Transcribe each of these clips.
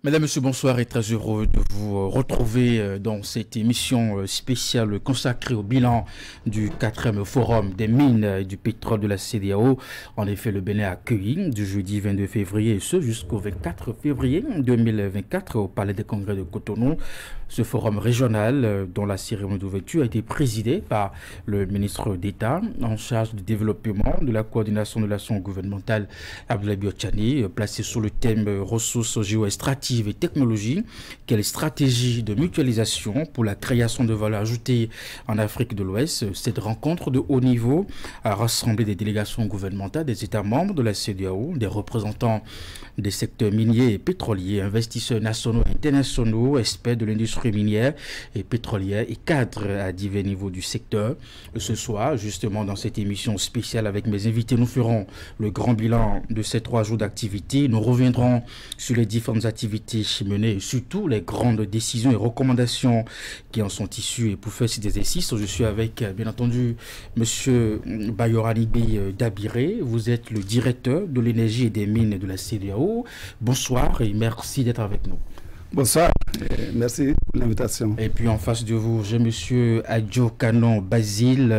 Mesdames, Messieurs, bonsoir et très heureux de vous retrouver dans cette émission spéciale consacrée au bilan du 4e Forum des mines et du pétrole de la CEDEAO. En effet, le Bénin a accueilli du jeudi 22 février et ce jusqu'au 24 février 2024 au Palais des Congrès de Cotonou. Ce forum régional, dont la cérémonie d'ouverture a été présidée par le ministre d'État en charge du développement, de la coordination de l'action gouvernementale, Abdoulaye Biotchani, placé sous le thème ressources géostratégiques et technologies, quelle stratégie de mutualisation pour la création de valeur ajoutée en Afrique de l'Ouest. Cette rencontre de haut niveau a rassemblé des délégations gouvernementales des États membres de la CEDEAO, des représentants des secteurs miniers et pétroliers, investisseurs nationaux et internationaux, experts de l'industrie minière et pétrolière et cadres à divers niveaux du secteur. Ce soir, justement, dans cette émission spéciale avec mes invités, nous ferons le grand bilan de ces 3 jours d'activité. Nous reviendrons sur les différentes activités menées et surtout les grandes décisions et recommandations qui en sont issues. Et pour faire cet exercice, je suis avec, bien entendu, M. Bayorani Dabiré. Vous êtes le directeur de l'énergie et des mines de la CEDEAO. Bonsoir et merci d'être avec nous. Bonsoir, merci pour l'invitation. Et puis en face de vous, j'ai M. Adjo Kanon Basile.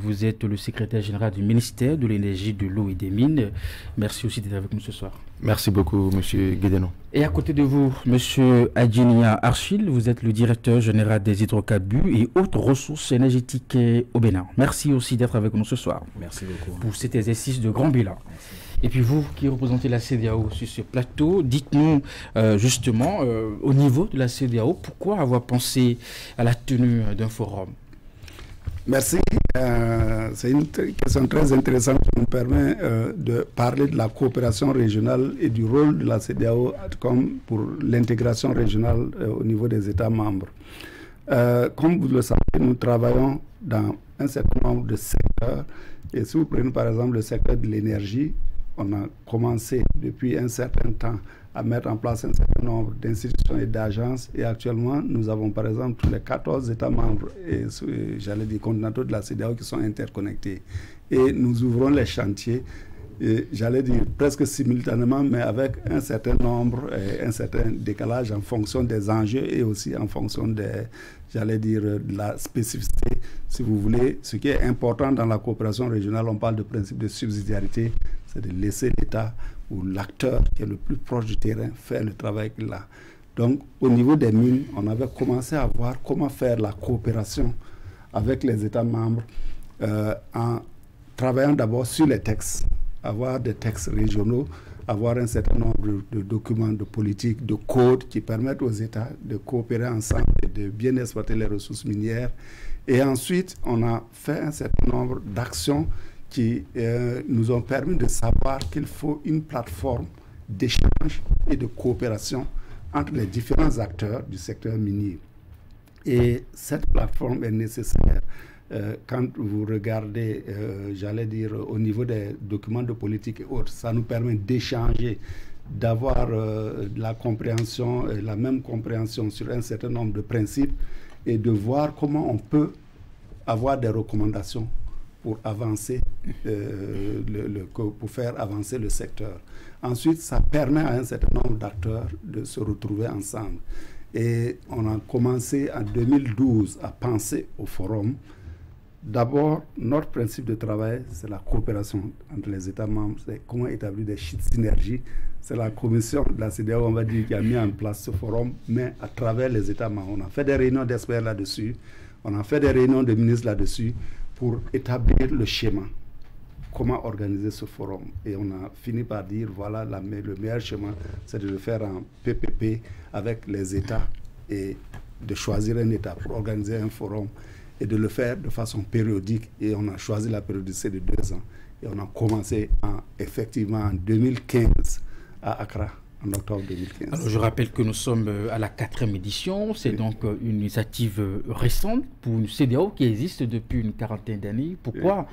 Vous êtes le secrétaire général du ministère de l'énergie, de l'eau et des mines. Merci aussi d'être avec nous ce soir. Merci beaucoup, M. Guédeno. Et à côté de vous, M. Adjinia Archil, vous êtes le directeur général des hydrocarbures et autres ressources énergétiques au Bénin. Merci aussi d'être avec nous ce soir. Merci beaucoup. Pour cet exercice de grand bilan. Merci. Et puis vous qui représentez la CEDEAO sur ce plateau, dites-nous justement au niveau de la CEDEAO, pourquoi avoir pensé à la tenue d'un forum? Merci. C'est une question très intéressante qui nous permet de parler de la coopération régionale et du rôle de la CEDEAO comme pour l'intégration régionale au niveau des États membres. Comme vous le savez, nous travaillons dans un certain nombre de secteurs. Et si vous prenez par exemple le secteur de l'énergie, on a commencé depuis un certain temps à mettre en place un certain nombre d'institutions et d'agences. Et actuellement, nous avons par exemple tous les 14 États membres et j'allais dire continentaux de la CEDEAO qui sont interconnectés. Et nous ouvrons les chantiers, j'allais dire presque simultanément, mais avec un certain nombre et un certain décalage en fonction des enjeux et aussi en fonction des, j'allais dire, de la spécificité, si vous voulez. Ce qui est important dans la coopération régionale, on parle de principe de subsidiarité, c'est de laisser l'État ou l'acteur qui est le plus proche du terrain faire le travail qu'il a. Donc, au niveau des mines, on avait commencé à voir comment faire la coopération avec les États membres en travaillant d'abord sur les textes, avoir des textes régionaux, avoir un certain nombre de documents de politique, de codes qui permettent aux États de coopérer ensemble et de bien exploiter les ressources minières. Et ensuite, on a fait un certain nombre d'actions qui nous ont permis de savoir qu'il faut une plateforme d'échange et de coopération entre les différents acteurs du secteur minier. Et cette plateforme est nécessaire quand vous regardez, j'allais dire, au niveau des documents de politique et autres. Ça nous permet d'échanger, d'avoir la compréhension, la même compréhension sur un certain nombre de principes et de voir comment on peut avoir des recommandations pour avancer, pour faire avancer le secteur. Ensuite, ça permet à un certain nombre d'acteurs de se retrouver ensemble. Et on a commencé en 2012 à penser au forum. D'abord, notre principe de travail, c'est la coopération entre les États membres, c'est comment établir des synergies. C'est la commission de la CEDEAO, on va dire, qui a mis en place ce forum, mais à travers les États membres. On a fait des réunions d'experts là-dessus, on a fait des réunions de ministres là-dessus, pour établir le schéma, comment organiser ce forum. Et on a fini par dire, voilà, le meilleur schéma, c'est de le faire en PPP avec les États et de choisir un État pour organiser un forum et de le faire de façon périodique. Et on a choisi la périodicité de 2 ans. Et on a commencé effectivement en 2015 à Accra. En octobre 2015. Alors, je rappelle que nous sommes à la 4e édition. C'est donc une initiative récente pour une CEDEAO qui existe depuis une 40aine d'années. Pourquoi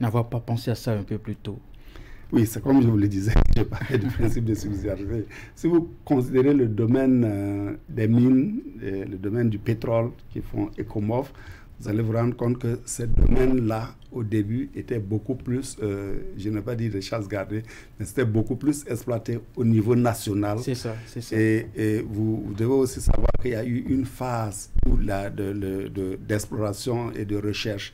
n'avoir pas pensé à ça un peu plus tôt? Oui, c'est comme je vous le disais, je parlais du principe de subsidiarité. Si vous considérez le domaine des mines, le domaine du pétrole qui font Ecomov, vous allez vous rendre compte que ces domaines-là, au début, étaient beaucoup plus, je n'ai pas dit de chasse gardée, mais c'était beaucoup plus exploité au niveau national. C'est ça, c'est ça. Et vous devez aussi savoir qu'il y a eu une phase d'exploration et de recherche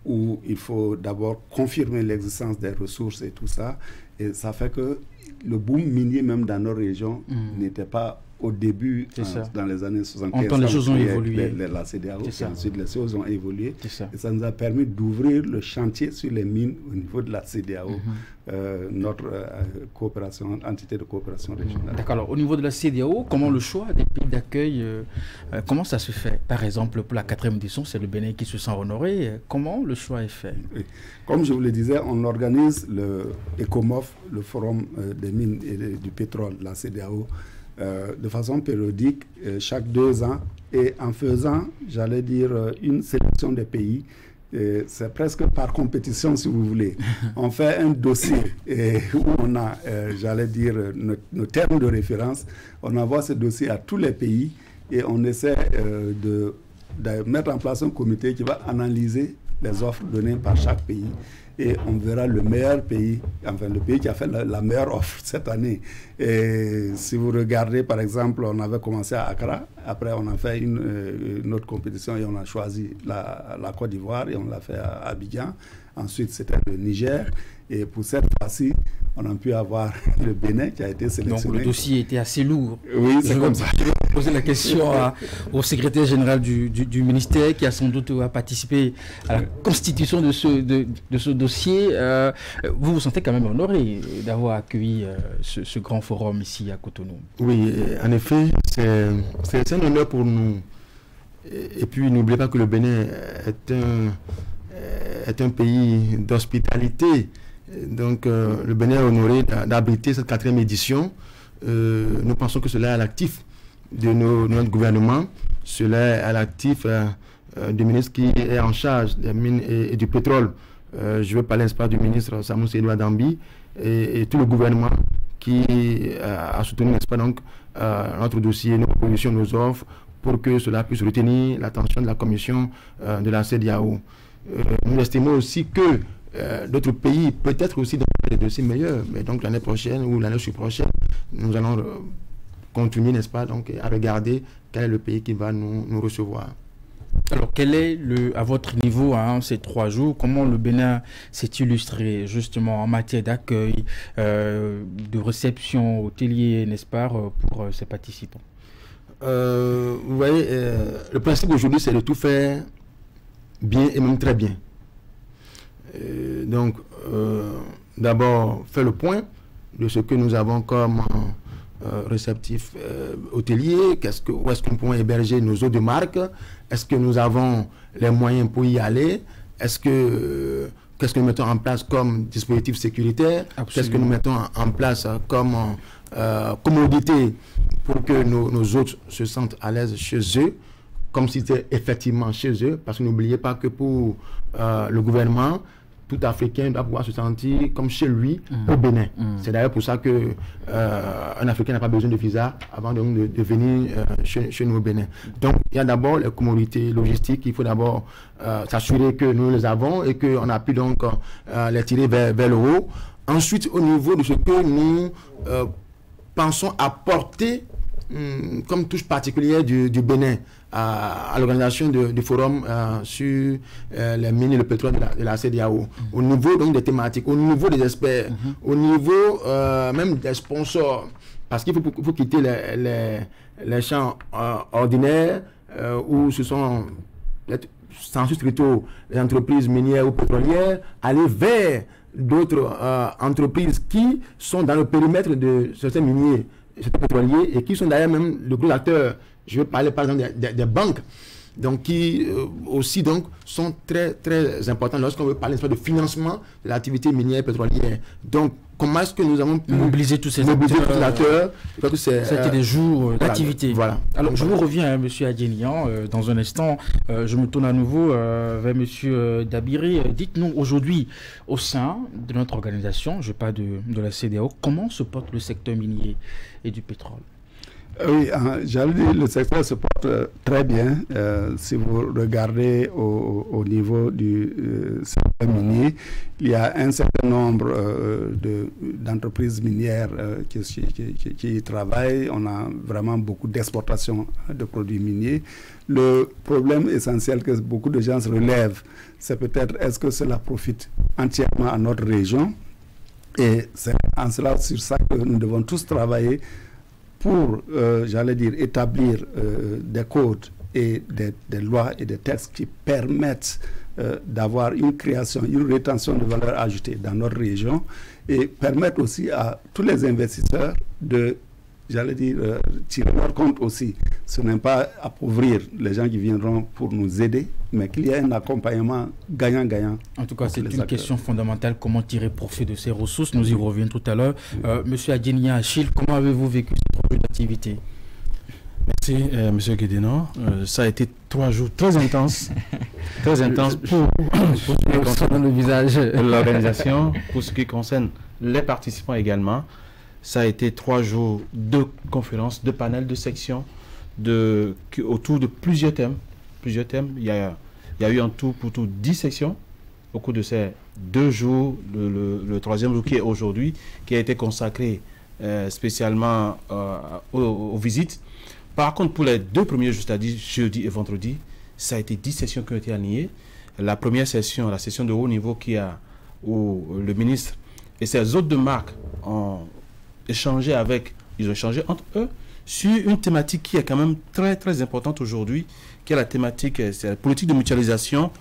où il faut d'abord confirmer l'existence des ressources et tout ça. Et ça fait que le boom minier, même dans nos régions, n'était pas au début, dans les années 75. Les choses ont évolué. La CEDEAO, et ensuite les choses ont évolué. Et ça nous a permis d'ouvrir le chantier sur les mines au niveau de la CEDEAO, notre coopération, entité de coopération régionale. D'accord. Alors, au niveau de la CEDEAO, comment le choix des pays d'accueil, comment ça se fait? Par exemple, pour la 4e édition, c'est le Bénin qui se sent honoré. Comment le choix est fait? Oui. Comme je vous le disais, on organise le ECOMOF, le Forum des mines et du pétrole, la CEDEAO, de façon périodique, chaque 2 ans, et en faisant, j'allais dire, une sélection des pays. C'est presque par compétition, si vous voulez. On fait un dossier où on a, j'allais dire, nos termes de référence. On envoie ce dossier à tous les pays et on essaie de mettre en place un comité qui va analyser les offres données par chaque pays. Et on verra le meilleur pays, enfin le pays qui a fait la meilleure offre cette année. Et si vous regardez, par exemple, on avait commencé à Accra, après on a fait une autre compétition et on a choisi la Côte d'Ivoire et on l'a fait à Abidjan. Ensuite, c'était le Niger. Et pour cette fois-ci, on a pu avoir le Bénin qui a été sélectionné. Donc le dossier était assez lourd. Oui, c'est comme ça. Je vais poser la question au secrétaire général du ministère qui a sans doute participé à la constitution de ce dossier. Vous vous sentez quand même honoré d'avoir accueilli ce grand forum ici à Cotonou? Oui, en effet, c'est un honneur pour nous. Et puis n'oubliez pas que le Bénin est un pays d'hospitalité. Donc le Bénin est honoré d'abriter cette 4e édition. Nous pensons que cela est à l'actif de notre gouvernement. Cela est à l'actif du ministre qui est en charge des mines et du pétrole. Je veux parler, n'est-ce pas, du ministre Samou Seydou Adambi et tout le gouvernement qui a soutenu, n'est-ce pas, donc, notre dossier, nos propositions, nos offres, pour que cela puisse retenir l'attention de la commission de la CEDEAO. Nous estimons aussi que d'autres pays, peut-être aussi dans des dossiers meilleurs, mais donc l'année prochaine ou l'année prochaine, nous allons continuer, n'est-ce pas, donc, à regarder quel est le pays qui va nous recevoir. Alors, quel est, à votre niveau, ces 3 jours, comment le Bénin s'est illustré justement en matière d'accueil, de réception hôtelier, n'est-ce pas, pour ses participants? Vous voyez, le principe aujourd'hui, c'est de tout faire bien et même très bien. Donc, d'abord, faire le point de ce que nous avons comme réceptif hôtelier, où est-ce qu'on peut héberger nos eaux de marque, est-ce que nous avons les moyens pour y aller, qu'est-ce que nous mettons en place comme dispositif sécuritaire, qu'est-ce que nous mettons en place comme commodité pour que nos hôtes se sentent à l'aise chez eux, comme si c'était effectivement chez eux, parce que n'oubliez pas que pour le gouvernement, tout Africain doit pouvoir se sentir comme chez lui au Bénin. C'est d'ailleurs pour ça que un Africain n'a pas besoin de visa avant de venir chez nous au Bénin. Donc, il y a d'abord les commodités logistiques. Il faut d'abord s'assurer que nous les avons et qu'on a pu donc les tirer vers le haut. Ensuite, au niveau de ce que nous pensons apporter comme touche particulière du Bénin à l'organisation du forum sur les mines et le pétrole de la CEDEAO, au niveau donc des thématiques, au niveau des experts, au niveau même des sponsors, parce qu'il faut quitter les champs ordinaires où ce sont sans plutôt les entreprises minières ou pétrolières, aller vers d'autres entreprises qui sont dans le périmètre de certains miniers, certains pétroliers, et qui sont d'ailleurs même le gros acteur. Je veux parler par exemple des banques, donc qui aussi donc sont très très importants lorsqu'on veut parler de financement de l'activité minière et pétrolière. Donc comment est-ce que nous avons pu mobiliser tous ces acteurs? C'était des jours d'activité. Voilà. Alors je vous reviens, M. Adjenian, dans un instant. Je me tourne à nouveau vers M. Dabiri. Dites-nous aujourd'hui, au sein de notre organisation, je parle de la CEDEAO, comment se porte le secteur minier et du pétrole? Oui, j'allais dire, le secteur se porte très bien. Si vous regardez au niveau du secteur minier, il y a un certain nombre d'entreprises minières qui y travaillent. On a vraiment beaucoup d'exportations de produits miniers. Le problème essentiel que beaucoup de gens se relèvent, c'est peut-être est-ce que cela profite entièrement à notre région. Et c'est en cela, sur ça que nous devons tous travailler pour, j'allais dire, établir des codes et des lois et des textes qui permettent d'avoir une création, une rétention de valeur ajoutée dans notre région et permettre aussi à tous les investisseurs de, j'allais dire, tirer leur compte aussi. Ce n'est pas appauvrir les gens qui viendront pour nous aider, mais qu'il y ait un accompagnement gagnant-gagnant. En tout cas, c'est une question fondamentale, comment tirer profit de ces ressources. Nous y reviendrons tout à l'heure. Monsieur Adjenia Achille, comment avez-vous vécu cette projet d'activité? Merci, Monsieur Guédénon. Ça a été 3 jours très intenses. Très intenses pour le visage l'organisation, pour ce qui concerne les participants également. Ça a été 3 jours de conférences, de panels, de sections, autour de plusieurs thèmes. Il y a eu en tout pour tout 10 sections au cours de ces 2 jours, le 3e jour qui est aujourd'hui, qui a été consacré spécialement aux visites. Par contre, pour les 2 premiers jours, c'est-à-dire jeudi et vendredi, ça a été 10 sessions qui ont été alignées. La première session, la session de haut niveau où le ministre et ses hôtes de marque ont échangé entre eux sur une thématique qui est quand même très très importante aujourd'hui, qui est la thématique, c'est la politique de mutualisation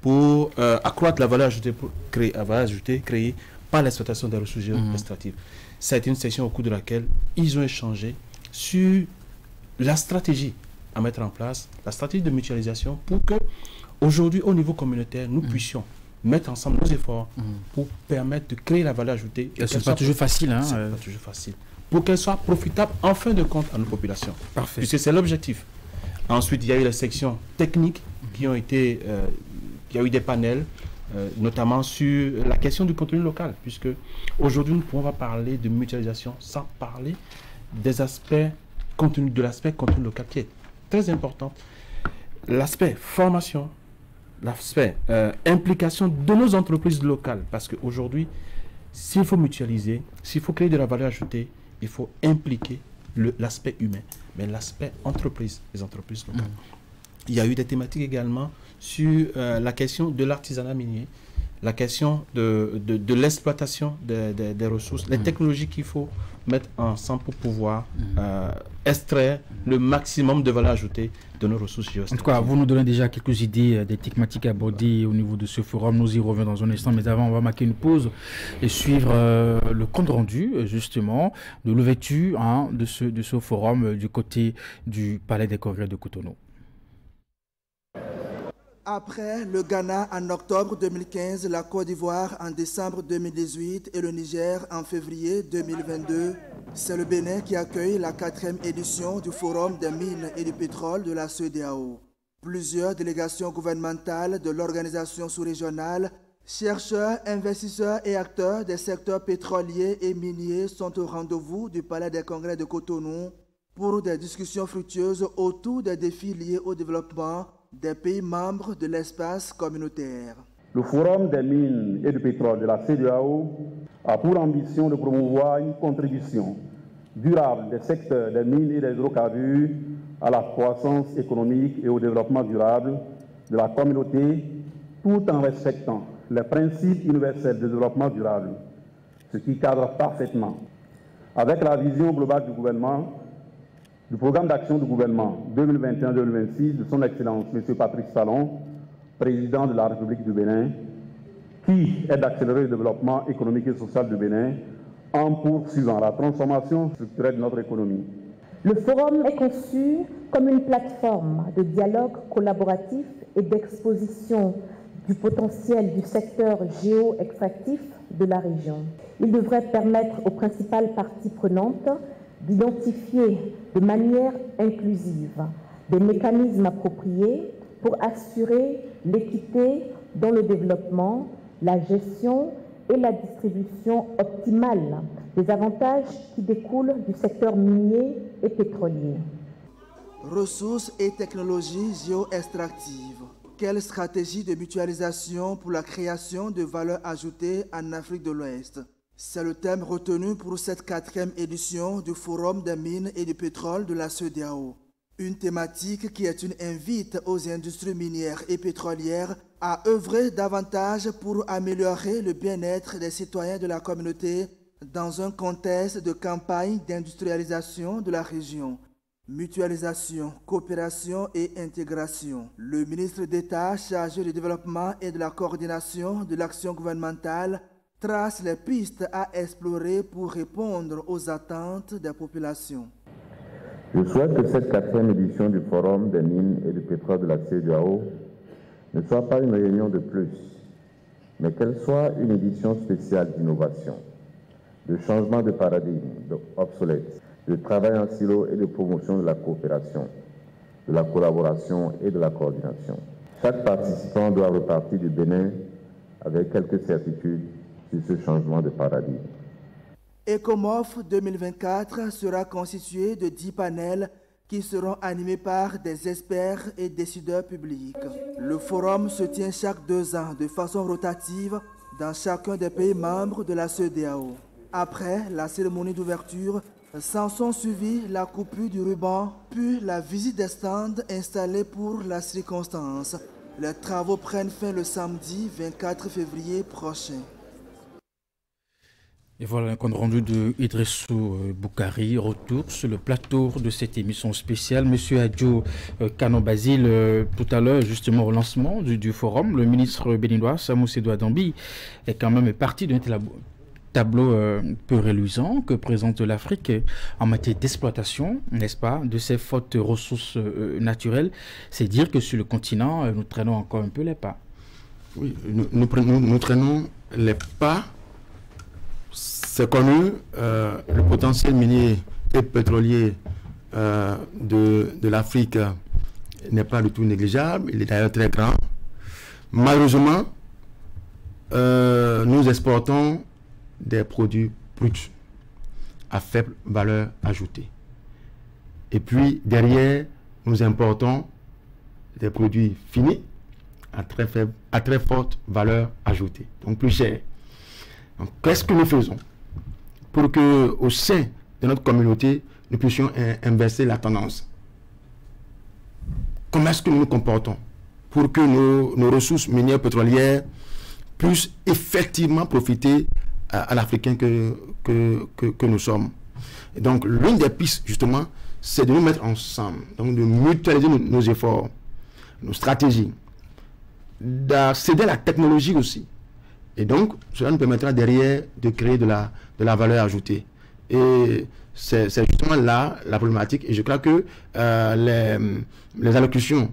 pour accroître la valeur ajoutée créée par l'exploitation des ressources extractives. Ça a été une session au cours de laquelle ils ont échangé sur la stratégie à mettre en place, la stratégie de mutualisation pour que aujourd'hui au niveau communautaire nous puissions mettre ensemble nos efforts pour permettre de créer la valeur ajoutée. Ce n'est pas toujours facile. C'est pas toujours facile. Pour qu'elle soit profitable en fin de compte à nos populations. Parfait. Puisque c'est l'objectif. Ensuite, il y a eu les sections techniques qui ont été... il y a eu des panels, notamment sur la question du contenu local, puisque aujourd'hui nous ne pouvons pas parler de mutualisation sans parler des aspects de l'aspect contenu local qui est très important. L'aspect formation, l'aspect implication de nos entreprises locales, parce qu'aujourd'hui, s'il faut mutualiser, s'il faut créer de la valeur ajoutée, il faut impliquer l'aspect humain, mais l'aspect entreprise, les entreprises locales. Il y a eu des thématiques également sur la question de l'artisanat minier, la question de l'exploitation des ressources, les technologies qu'il faut mettre ensemble pour pouvoir extraire le maximum de valeur ajoutée de nos ressources géostratégiques. En tout cas, vous nous donnez déjà quelques idées des thématiques abordées au niveau de ce forum. Nous y revenons dans un instant, mais avant, on va marquer une pause et suivre le compte rendu, justement, de l'ouverture de ce forum du côté du Palais des Congrès de Cotonou. Après le Ghana en octobre 2015, la Côte d'Ivoire en décembre 2018 et le Niger en février 2022, c'est le Bénin qui accueille la 4e édition du Forum des mines et du pétrole de la CEDEAO. Plusieurs délégations gouvernementales de l'organisation sous-régionale, chercheurs, investisseurs et acteurs des secteurs pétroliers et miniers sont au rendez-vous du Palais des Congrès de Cotonou pour des discussions fructueuses autour des défis liés au développement des pays membres de l'espace communautaire. Le Forum des mines et du pétrole de la CEDEAO a pour ambition de promouvoir une contribution durable des secteurs des mines et des hydrocarbures à la croissance économique et au développement durable de la communauté, tout en respectant les principes universels de développement durable, ce qui cadre parfaitement avec la vision globale du gouvernement, du programme d'action du gouvernement 2021-2026 de son Excellence M. Patrice Talon, président de la République du Bénin, qui est d'accélérer le développement économique et social du Bénin en poursuivant la transformation structurelle de notre économie. Le forum est conçu comme une plateforme de dialogue collaboratif et d'exposition du potentiel du secteur géo-extractif de la région. Il devrait permettre aux principales parties prenantes d'identifier de manière inclusive des mécanismes appropriés pour assurer l'équité dans le développement, la gestion et la distribution optimale des avantages qui découlent du secteur minier et pétrolier. Ressources et technologies géo-extractives. Quelle stratégie de mutualisation pour la création de valeur ajoutée en Afrique de l'Ouest? C'est le thème retenu pour cette 4e édition du Forum des mines et du pétrole de la CEDEAO. Une thématique qui est une invite aux industries minières et pétrolières à œuvrer davantage pour améliorer le bien-être des citoyens de la communauté dans un contexte de campagne d'industrialisation de la région. Mutualisation, coopération et intégration. Le ministre d'État chargé du développement et de la coordination de l'action gouvernementale trace les pistes à explorer pour répondre aux attentes des populations. Je souhaite que cette 4e édition du Forum des mines et du pétrole de la CEDEAO ne soit pas une réunion de plus, mais qu'elle soit une édition spéciale d'innovation, de changement de paradigme, d'obsolète, de travail en silo et de promotion de la coopération, de la collaboration et de la coordination. Chaque participant doit repartir du Bénin avec quelques certitudes sur ce changement de paradigme. ECOMOF 2024 sera constitué de 10 panels qui seront animés par des experts et décideurs publics. Le forum se tient chaque 2 ans de façon rotative dans chacun des pays membres de la CEDEAO. Après la cérémonie d'ouverture, s'en sont suivis la coupure du ruban, puis la visite des stands installés pour la circonstance. Les travaux prennent fin le samedi 24 février prochain. Et voilà un compte rendu de Idrissou Boukari. Retour sur le plateau de cette émission spéciale. Monsieur Adjo Kano Basile, tout à l'heure, justement au lancement du forum, le ministre béninois Samoussé Douadambi est quand même parti d'un tableau peu reluisant que présente l'Afrique en matière d'exploitation, n'est-ce pas, de ses fortes ressources naturelles. C'est dire que sur le continent, nous traînons encore un peu les pas. Oui, nous traînons les pas. C'est connu, le potentiel minier et pétrolier de l'Afrique n'est pas du tout négligeable, il est d'ailleurs très grand. Malheureusement, nous exportons des produits bruts à faible valeur ajoutée. Et puis derrière, nous importons des produits finis à très forte valeur ajoutée, donc plus cher. Qu'est-ce que nous faisons pour que, au sein de notre communauté, nous puissions inverser la tendance? Comment est-ce que nous nous comportons pour que nos ressources minières pétrolières puissent effectivement profiter à l'Africain que nous sommes? Et donc, l'une des pistes, justement, c'est de nous mettre ensemble, donc de mutualiser nos efforts, nos stratégies, d'accéder à la technologie aussi. Et donc, cela nous permettra derrière de créer de la valeur ajoutée. Et c'est justement là la problématique. Et je crois que les allocutions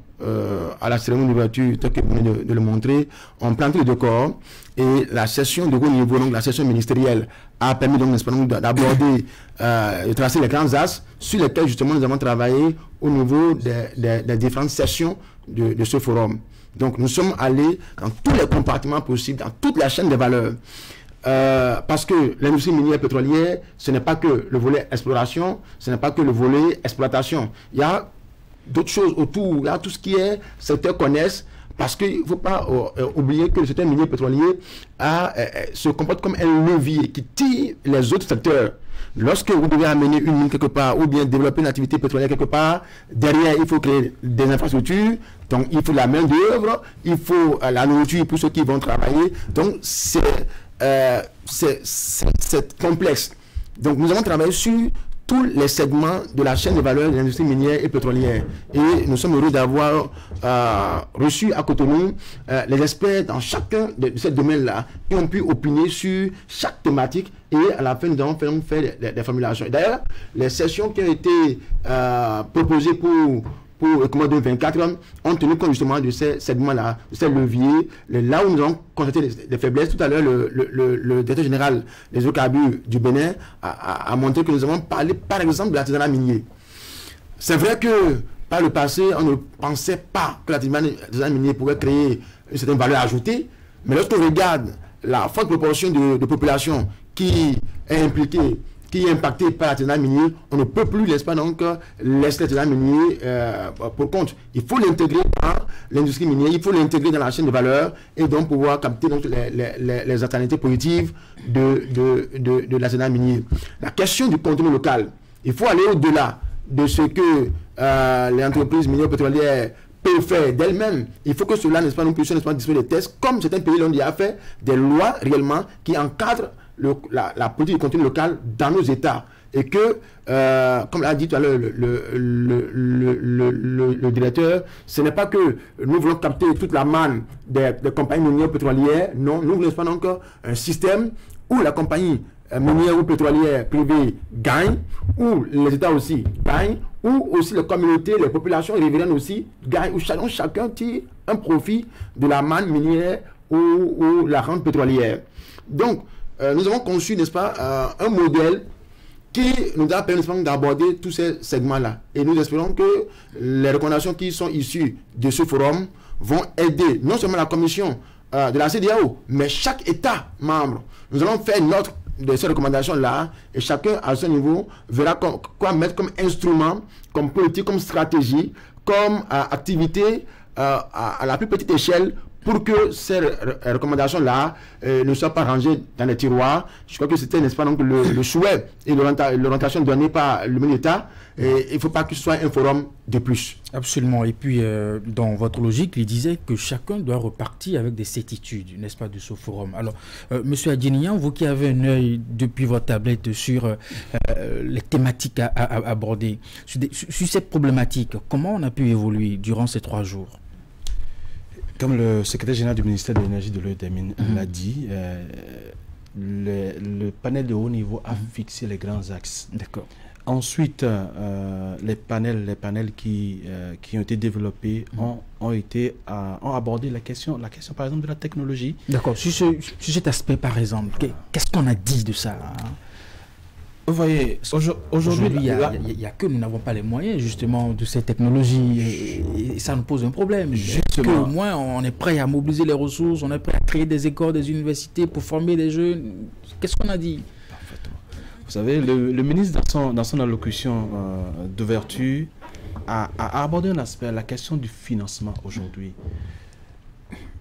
à la cérémonie d'ouverture, tel que vous venez de le montrer, ont planté le décor. Et la session de haut niveau, donc la session ministérielle, a permis donc d'aborder, de tracer les grands axes sur lesquels justement nous avons travaillé au niveau des différentes sessions de ce forum. Donc nous sommes allés dans tous les compartiments possibles, dans toute la chaîne de valeur. Parce que l'industrie minière pétrolière, ce n'est pas que le volet exploration, ce n'est pas que le volet exploitation. Il y a d'autres choses autour, il y a tout ce qui est secteur connexe, parce qu'il ne faut pas oublier que le secteur minier pétrolier se comporte comme un levier qui tire les autres secteurs. Lorsque vous devez amener une mine quelque part ou bien développer une activité pétrolière quelque part, derrière il faut créer des infrastructures, donc il faut la main d'œuvre, il faut la nourriture pour ceux qui vont travailler. Donc c'est complexe. Donc nous avons travaillé sur tous les segments de la chaîne de valeur de l'industrie minière et pétrolière. Et nous sommes heureux d'avoir reçu à Cotonou les experts dans chacun de ces domaines-là qui ont pu opiner sur chaque thématique et à la fin nous avons fait des formulations. Et d'ailleurs, les sessions qui ont été proposées pour ECOMOF 2024 ont tenu compte justement de ces segments-là, de ces leviers, là où nous avons constaté des faiblesses. Tout à l'heure, le directeur général des hydrocarbures du Bénin a montré que nous avons parlé par exemple de l'artisanat minier. C'est vrai que par le passé, on ne pensait pas que l'artisanat minier pouvait créer une certaine valeur ajoutée, mais lorsqu'on regarde la forte proportion de population qui est impliquée qui est impacté par l'artisanat minier, on ne peut plus, n'est-ce pas, donc, laisser l'artisanat minier pour compte. Il faut l'intégrer dans l'industrie minière, il faut l'intégrer dans la chaîne de valeur et donc pouvoir capter donc, les alternatives positives de l'artisanat minier. La question du contenu local, il faut aller au-delà de ce que les entreprises minières pétrolières peuvent faire d'elles-mêmes. Il faut que cela, n'est-ce pas, nous puissions, n'est-ce pas, disposer des tests, comme certains pays l'ont déjà fait, des lois réellement qui encadrent la politique du contenu local dans nos États. Et que, comme l'a dit tout à l'heure le directeur, ce n'est pas que nous voulons capter toute la manne des compagnies minières pétrolières. Non, nous voulons pas donc un système où la compagnie minière ou pétrolière privée gagne, où les États aussi gagnent, où aussi les communautés, les populations riveraines aussi gagnent, où chacun tire un profit de la manne minière ou la rente pétrolière. Donc, nous avons conçu, n'est-ce pas, un modèle qui nous a permis d'aborder tous ces segments-là. Et nous espérons que les recommandations qui sont issues de ce forum vont aider non seulement la commission de la CEDEAO, mais chaque État membre. Nous allons faire notre de ces recommandations-là, et chacun à son niveau verra quoi mettre comme instrument, comme politique, comme stratégie, comme activité à la plus petite échelle pour que ces recommandations-là ne soient pas rangées dans les tiroirs. Je crois que c'était, n'est-ce pas, donc, le souhait et l'orientation donnée par le ministre d'État. Et il ne faut pas que ce soit un forum de plus. Absolument. Et puis, dans votre logique, il disait que chacun doit repartir avec des certitudes, n'est-ce pas, de ce forum. Alors, Monsieur Adjenian, vous qui avez un œil depuis votre tablette sur les thématiques à aborder, sur cette problématique, comment on a pu évoluer durant ces 3 jours? Comme le secrétaire général du ministère de l'Énergie de l'Eau et des Mines l'a dit, le panel de haut niveau a fixé les grands axes. D'accord. Ensuite, les panels qui ont été développés ont abordé la question par exemple de la technologie. D'accord. Sur cet aspect par exemple, qu'est-ce qu'on a dit de ça, hein? Vous voyez, aujourd'hui, il y a que nous n'avons pas les moyens justement de ces technologies et ça nous pose un problème. Justement. Au moins, on est prêt à mobiliser les ressources, on est prêt à créer des écoles, des universités pour former des jeunes. Qu'est-ce qu'on a dit? Parfaitement. Vous savez, le ministre, dans son allocution d'ouverture, a abordé un aspect, la question du financement aujourd'hui.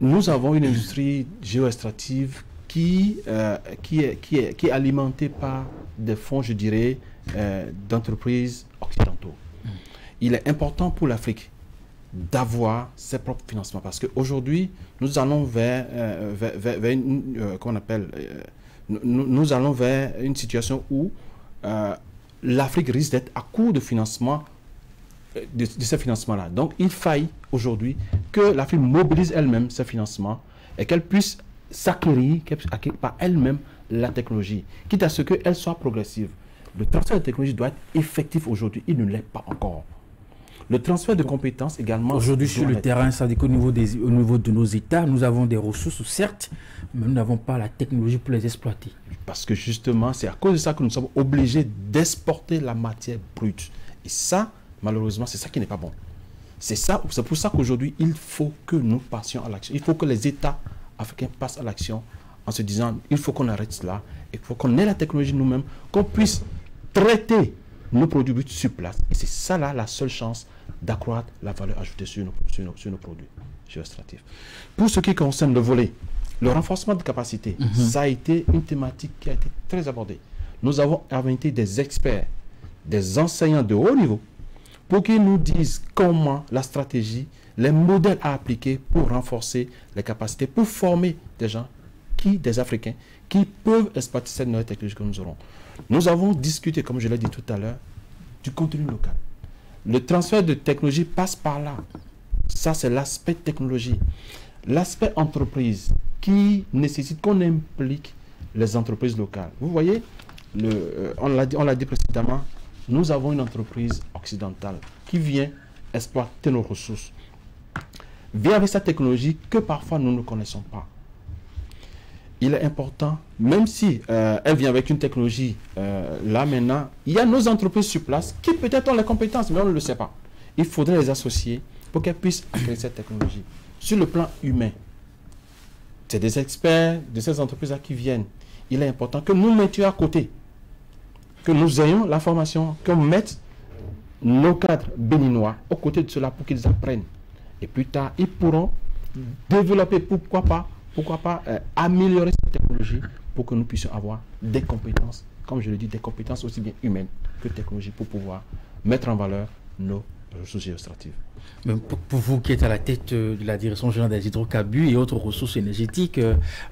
Nous avons une industrie géoextractive qui est alimentée par des fonds, je dirais, d'entreprises occidentaux. Il est important pour l'Afrique d'avoir ses propres financements parce qu'aujourd'hui, nous allons vers nous allons vers une situation où l'Afrique risque d'être à court de financement de ces financements-là. Donc, il faille aujourd'hui que l'Afrique mobilise elle-même ses financements et qu'elle puisse s'acquérir par elle-même la technologie, quitte à ce qu'elle soit progressive. Le transfert de technologie doit être effectif aujourd'hui. Il ne l'est pas encore. Le transfert de compétences également. Aujourd'hui, sur le terrain, ça veut dire qu'au niveau de nos États, nous avons des ressources, certes, mais nous n'avons pas la technologie pour les exploiter. Parce que justement, c'est à cause de ça que nous sommes obligés d'exporter la matière brute. Et ça, malheureusement, c'est ça qui n'est pas bon. C'est pour ça qu'aujourd'hui, il faut que nous passions à l'action. Il faut que les États africains passent à l'action en se disant, il faut qu'on arrête cela, il faut qu'on ait la technologie nous-mêmes, qu'on puisse traiter nos produits bruts sur place. Et c'est ça là la seule chance d'accroître la valeur ajoutée sur nos produits géoextractifs. Pour ce qui concerne le volet, le renforcement de capacité, ça a été une thématique qui a été très abordée. Nous avons invité des experts, des enseignants de haut niveau, pour qu'ils nous disent comment la stratégie, les modèles à appliquer pour renforcer les capacités, pour former des gens, des Africains, qui peuvent exploiter cette nouvelle technologie que nous aurons. Nous avons discuté, comme je l'ai dit tout à l'heure, du contenu local. Le transfert de technologie passe par là. Ça, c'est l'aspect technologie. L'aspect entreprise, qui nécessite qu'on implique les entreprises locales. Vous voyez, on l'a dit précédemment, nous avons une entreprise occidentale qui vient exploiter nos ressources. Vient avec sa technologie que parfois nous ne connaissons pas. Il est important, même si elle vient avec une technologie, là maintenant, il y a nos entreprises sur place qui peut-être ont les compétences, mais on ne le sait pas. Il faudrait les associer pour qu'elles puissent acquérir cette technologie. Sur le plan humain, c'est des experts de ces entreprises-là qui viennent. Il est important que nous mettions à côté que nous ayons la formation, qu'on mette nos cadres béninois aux côtés de cela pour qu'ils apprennent. Et plus tard, ils pourront développer, pourquoi pas améliorer cette technologie pour que nous puissions avoir des compétences, comme je le dis, des compétences aussi bien humaines que technologiques pour pouvoir mettre en valeur nos ressources géostratives. Pour vous qui êtes à la tête de la direction générale des hydrocarbures et autres ressources énergétiques,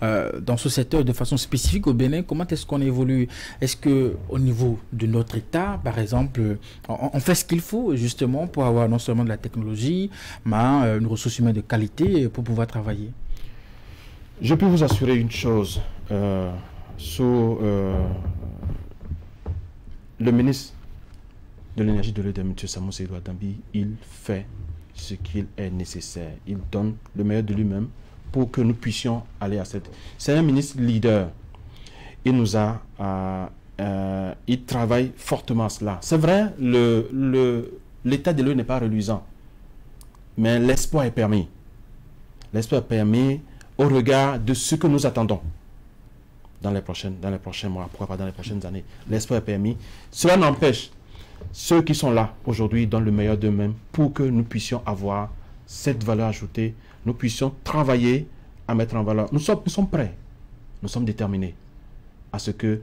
dans ce secteur de façon spécifique au Bénin, comment est-ce qu'on évolue? Est-ce qu'au niveau de notre État, par exemple, on fait ce qu'il faut justement pour avoir non seulement de la technologie, mais une ressource humaine de qualité pour pouvoir travailler? Je peux vous assurer une chose, sous le ministre de l'énergie de l'EDM, M. Samou Seydou Adambi, il fait ce qu'il est nécessaire. Il donne le meilleur de lui-même pour que nous puissions aller à cette... C'est un ministre leader. Il nous a... il travaille fortement à cela. C'est vrai, l'état de l'eau n'est pas reluisant. Mais l'espoir est permis. L'espoir est permis au regard de ce que nous attendons dans les prochains mois, pourquoi pas dans les prochaines années. L'espoir est permis. Cela n'empêche, ceux qui sont là aujourd'hui donnent le meilleur d'eux-mêmes pour que nous puissions avoir cette valeur ajoutée, nous puissions travailler à mettre en valeur. Nous sommes prêts, nous sommes déterminés à ce que,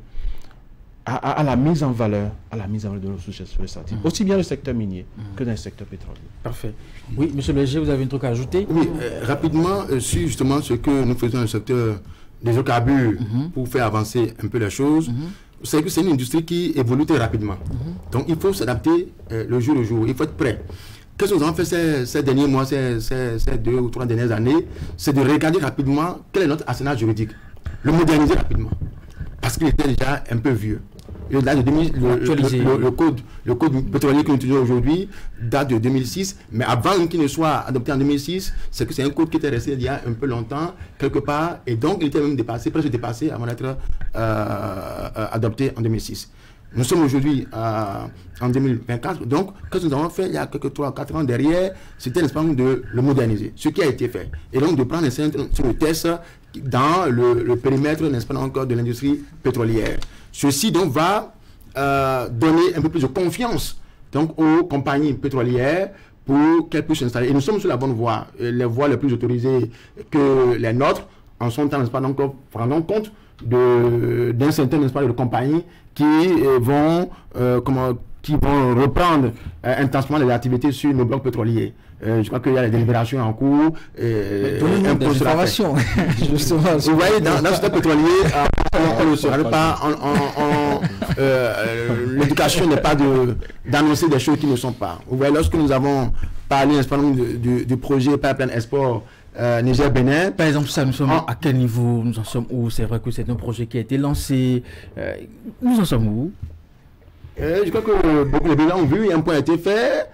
à la mise en valeur, de nos ressources géostratiques, aussi bien le secteur minier que dans le secteur pétrolier. Parfait. Oui, monsieur le G, vous avez un truc à ajouter? Oui, rapidement, sur justement ce que nous faisons dans le secteur des hydrocarbures pour faire avancer un peu les choses. Vous savez que c'est une industrie qui évolue très rapidement. Donc il faut s'adapter le jour le jour. Il faut être prêt. Qu'est-ce que nous avons fait ces derniers mois, ces 2 ou 3 dernières années? C'est de regarder rapidement quel est notre arsenal juridique. Le moderniser rapidement. Parce qu'il était déjà un peu vieux. Et là, le code pétrolier que nous utilisons aujourd'hui date de 2006, mais avant qu'il ne soit adopté en 2006, c'est que c'est un code qui était resté il y a un peu longtemps, quelque part, et donc il était même dépassé, presque dépassé avant d'être adopté en 2006. Nous sommes aujourd'hui en 2024, donc qu'est-ce que nous avons fait il y a quelques 3-4 ans derrière, c'était l'espoir de le moderniser, ce qui a été fait. Et donc de prendre sur le test dans le périmètre, n'est-ce pas, encore de l'industrie pétrolière. Ceci donc va donner un peu plus de confiance donc, aux compagnies pétrolières pour qu'elles puissent s'installer. Et nous sommes sur la bonne voie. Les voies les plus autorisées que les nôtres en sont, n'est-ce pas, donc rendons compte d'un certain, n'est-ce pas, de compagnies qui vont reprendre intensivement les activités sur nos blocs pétroliers. Je crois qu'il y a des délibérations en cours. Donnez-nous des informations. Justement, vous voyez, dans le secteur pétrolier, on ne serait pas. L'éducation n'est pas d'annoncer des choses qui ne sont pas. Vous voyez, lorsque nous avons parlé du projet Pipeline Export Niger-Bénin. Par exemple, ça, nous sommes à quel niveau? Nous en sommes où? C'est vrai que c'est un projet qui a été lancé. Nous en sommes où? Je crois que beaucoup de gens ont vu, un point a été fait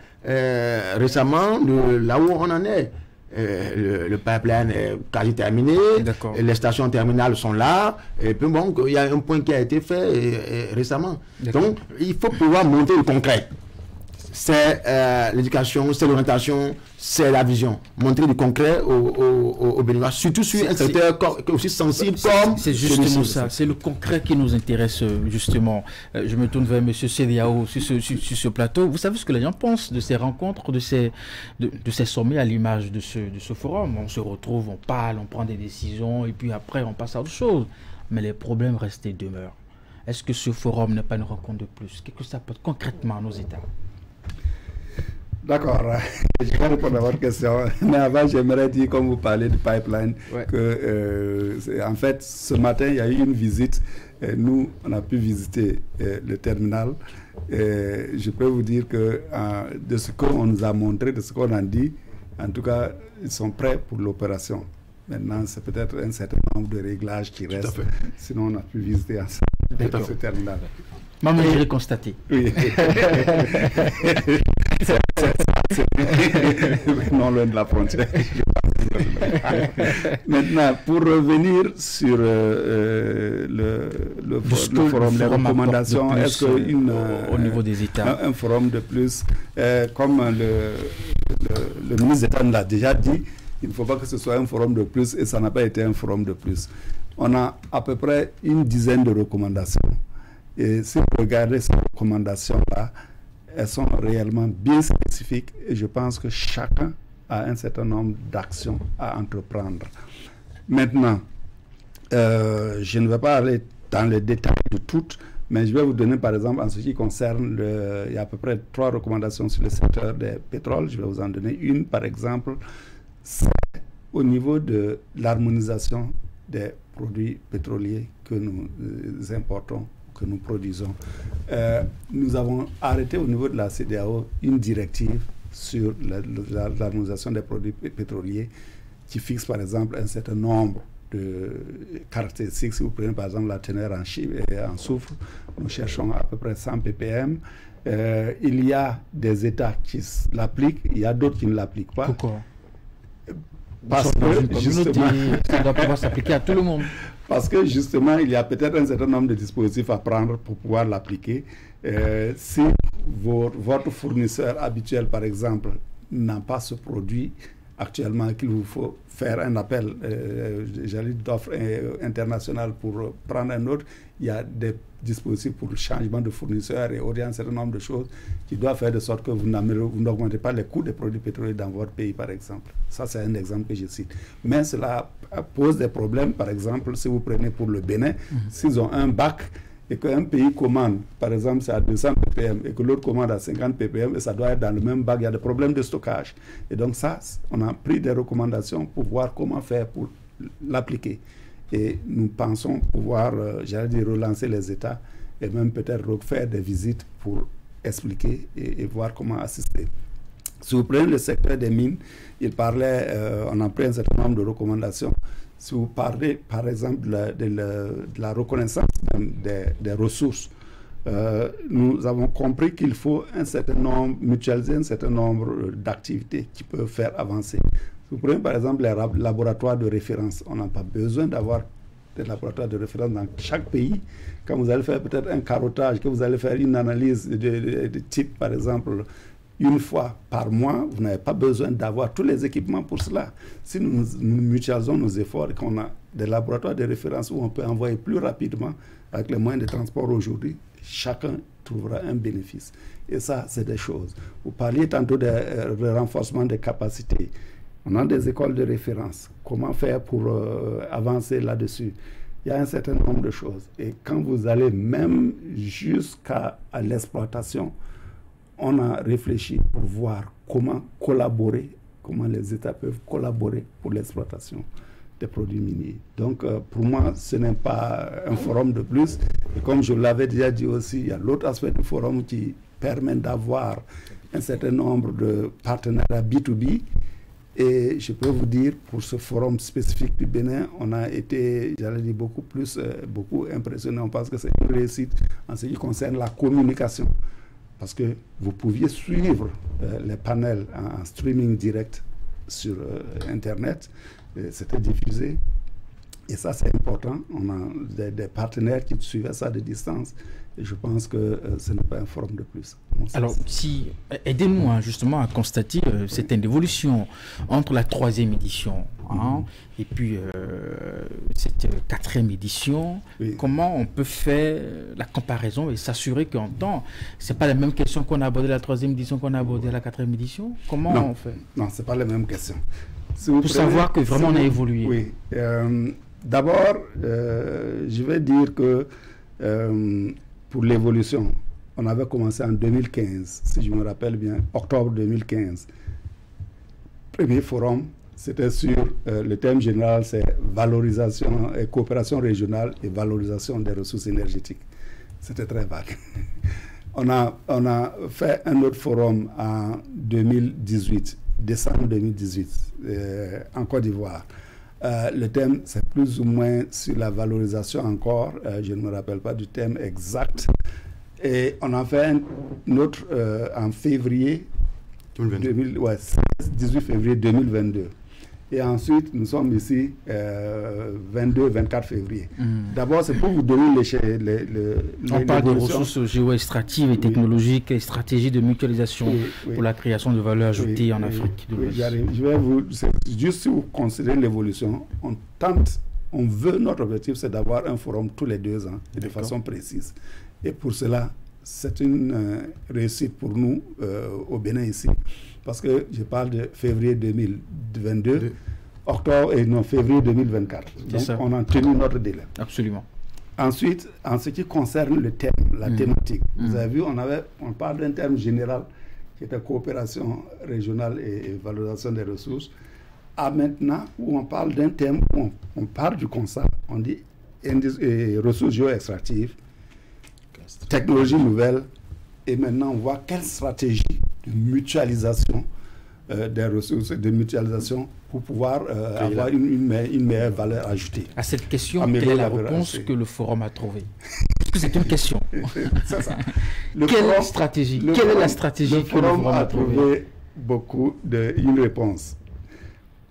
récemment, là où on en est. Le pipeline est quasi terminé, les stations terminales sont là, et puis bon, il y a un point qui a été fait récemment. Donc, il faut pouvoir monter le concret. C'est l'éducation, c'est l'orientation, c'est la vision. Montrer du concret aux Béninois, surtout sur un secteur aussi sensible comme... C'est justement ça, c'est le concret qui nous intéresse justement. Je me tourne vers M. Sediao sur ce plateau. Vous savez ce que les gens pensent de ces rencontres, de ces sommets à l'image de ce forum? On se retrouve, on parle, on prend des décisions et puis après on passe à autre chose. Mais les problèmes restent et demeurent. Est-ce que ce forum n'est pas une rencontre de plus? Qu'est-ce que ça apporte concrètement à nos États? D'accord, je vais répondre à votre question. Mais avant, j'aimerais dire, comme vous parlez du pipeline, que en fait, ce matin, il y a eu une visite. Nous, on a pu visiter le terminal. Je peux vous dire que de ce qu'on nous a montré, de ce qu'on a dit, en tout cas, ils sont prêts pour l'opération. Maintenant, c'est peut-être un certain nombre de réglages qui restent. Sinon, on a pu visiter ensemble ce terminal. Maman, je l'ai constaté. Oui. Non loin de la frontière. Maintenant, pour revenir sur le forum, les recommandations, est-ce au niveau des États, un forum de plus, comme le ministre d'État nous l'a déjà dit, il ne faut pas que ce soit un forum de plus, et ça n'a pas été un forum de plus. On a à peu près une dizaine de recommandations Et si vous regardez ces recommandations-là, elles sont réellement bien spécifiques et je pense que chacun a un certain nombre d'actions à entreprendre. Maintenant, je ne vais pas aller dans les détails de toutes, mais je vais vous donner par exemple en ce qui concerne, il y a à peu près 3 recommandations sur le secteur des pétroles. Je vais vous en donner une par exemple, c'est au niveau de l'harmonisation des produits pétroliers que nous importons, que nous produisons. Nous avons arrêté au niveau de la CEDEAO une directive sur l'harmonisation des produits pétroliers qui fixe par exemple un certain nombre de caractéristiques. Si vous prenez par exemple la teneur en soufre, nous cherchons à peu près 100 ppm. Il y a des États qui l'appliquent, il y a d'autres qui ne l'appliquent pas. Pourquoi? Parce que justement, ça doit pouvoir s'appliquer à tout le monde. Parce que justement, il y a peut-être un certain nombre de dispositifs à prendre pour pouvoir l'appliquer. Si votre fournisseur habituel, par exemple, n'a pas ce produit actuellement, qu'il vous faut faire un appel d'offre internationale pour prendre un autre, il y a des dispositifs pour le changement de fournisseur et il y a un certain nombre de choses qui doivent faire de sorte que vous n'augmentez pas les coûts des produits pétroliers dans votre pays, par exemple. Ça, c'est un exemple que je cite. Mais cela pose des problèmes, par exemple, si vous prenez pour le Bénin, s'ils ont un bac et qu'un pays commande, par exemple, c'est à 200 ppm et que l'autre commande à 50 ppm et ça doit être dans le même bac, il y a des problèmes de stockage. Et donc ça, on a pris des recommandations pour voir comment faire pour l'appliquer. Et nous pensons pouvoir, relancer les États et même peut-être faire des visites pour expliquer et voir comment assister. Si vous prenez le secteur des mines, il parlait, on a pris un certain nombre de recommandations. Si vous parlez, par exemple, de la reconnaissance des ressources, nous avons compris qu'il faut mutualiser un certain nombre d'activités qui peuvent faire avancer. Si vous prenez, par exemple, les laboratoires de référence, on n'a pas besoin d'avoir des laboratoires de référence dans chaque pays. Quand vous allez faire peut-être un carottage, que vous allez faire une analyse de type, par exemple, une fois par mois, vous n'avez pas besoin d'avoir tous les équipements pour cela. Si nous mutualisons nos efforts et qu'on a des laboratoires de référence où on peut envoyer plus rapidement avec les moyens de transport aujourd'hui, chacun trouvera un bénéfice. Et ça, c'est des choses. Vous parliez tantôt de renforcement des capacités. On a des écoles de référence. Comment faire pour avancer là-dessus? Il y a un certain nombre de choses. Et quand vous allez même jusqu'à l'exploitation, on a réfléchi pour voir comment collaborer, comment les États peuvent collaborer pour l'exploitation des produits miniers. Donc, pour moi, ce n'est pas un forum de plus. Et comme je l'avais déjà dit aussi, il y a l'autre aspect du forum qui permet d'avoir un certain nombre de partenariats B2B. Et je peux vous dire, pour ce forum spécifique du Bénin, on a été, beaucoup impressionnés. On pense que c'est une réussite en ce qui concerne la communication. Parce que vous pouviez suivre les panels en streaming direct sur Internet. C'était diffusé. Et ça, c'est important. On a des partenaires qui suivaient ça de distance. Et je pense que ce n'est pas un forum de plus. Alors, aidez-nous justement à constater cette évolution entre la 3e édition et puis cette 4e édition. Oui. Comment on peut faire la comparaison et s'assurer qu'en temps, ce n'est pas la même question qu'on a abordé la 3e édition qu'on a abordé la 4e édition? Comment on fait? Non, ce n'est pas la même question. Pour savoir que vraiment on a évolué. Oui. D'abord, je vais dire que pour l'évolution, on avait commencé en 2015, si je me rappelle bien, octobre 2015. Premier forum, c'était sur le thème général, c'est valorisation et coopération régionale et valorisation des ressources énergétiques. C'était très vague. On a fait un autre forum en 2018, décembre 2018, en Côte d'Ivoire. Le thème, c'est plus ou moins sur la valorisation encore. Je ne me rappelle pas du thème exact. Et on a fait un autre en février 18 février 2022. Et ensuite, nous sommes ici 22-24 février. D'abord, c'est pour vous donner on parle des ressources géo-extractives et technologiques et stratégies de mutualisation pour la création de valeur ajoutée en Afrique. Juste si vous considérez l'évolution, on veut, notre objectif, c'est d'avoir un forum tous les 2 ans et de façon précise. Et pour cela, c'est une réussite pour nous au Bénin ici, parce que je parle de février 2022, février 2024. Donc on a tenu notre délai. Absolument. Ensuite, en ce qui concerne le thème, la thématique, vous avez vu, on parle d'un terme général qui était coopération régionale et valorisation des ressources. À maintenant, où on parle d'un thème, où on parle du constat, on dit ressources géo-extractives, technologies nouvelles, et maintenant on voit quelle stratégie de mutualisation des ressources, de mutualisation pour pouvoir avoir une meilleure valeur ajoutée. À cette question, quelle est la réponse que le forum a trouvée? Parce que c'est une question. C'est ça. Quelle est la stratégie que le forum a trouvée? Une réponse.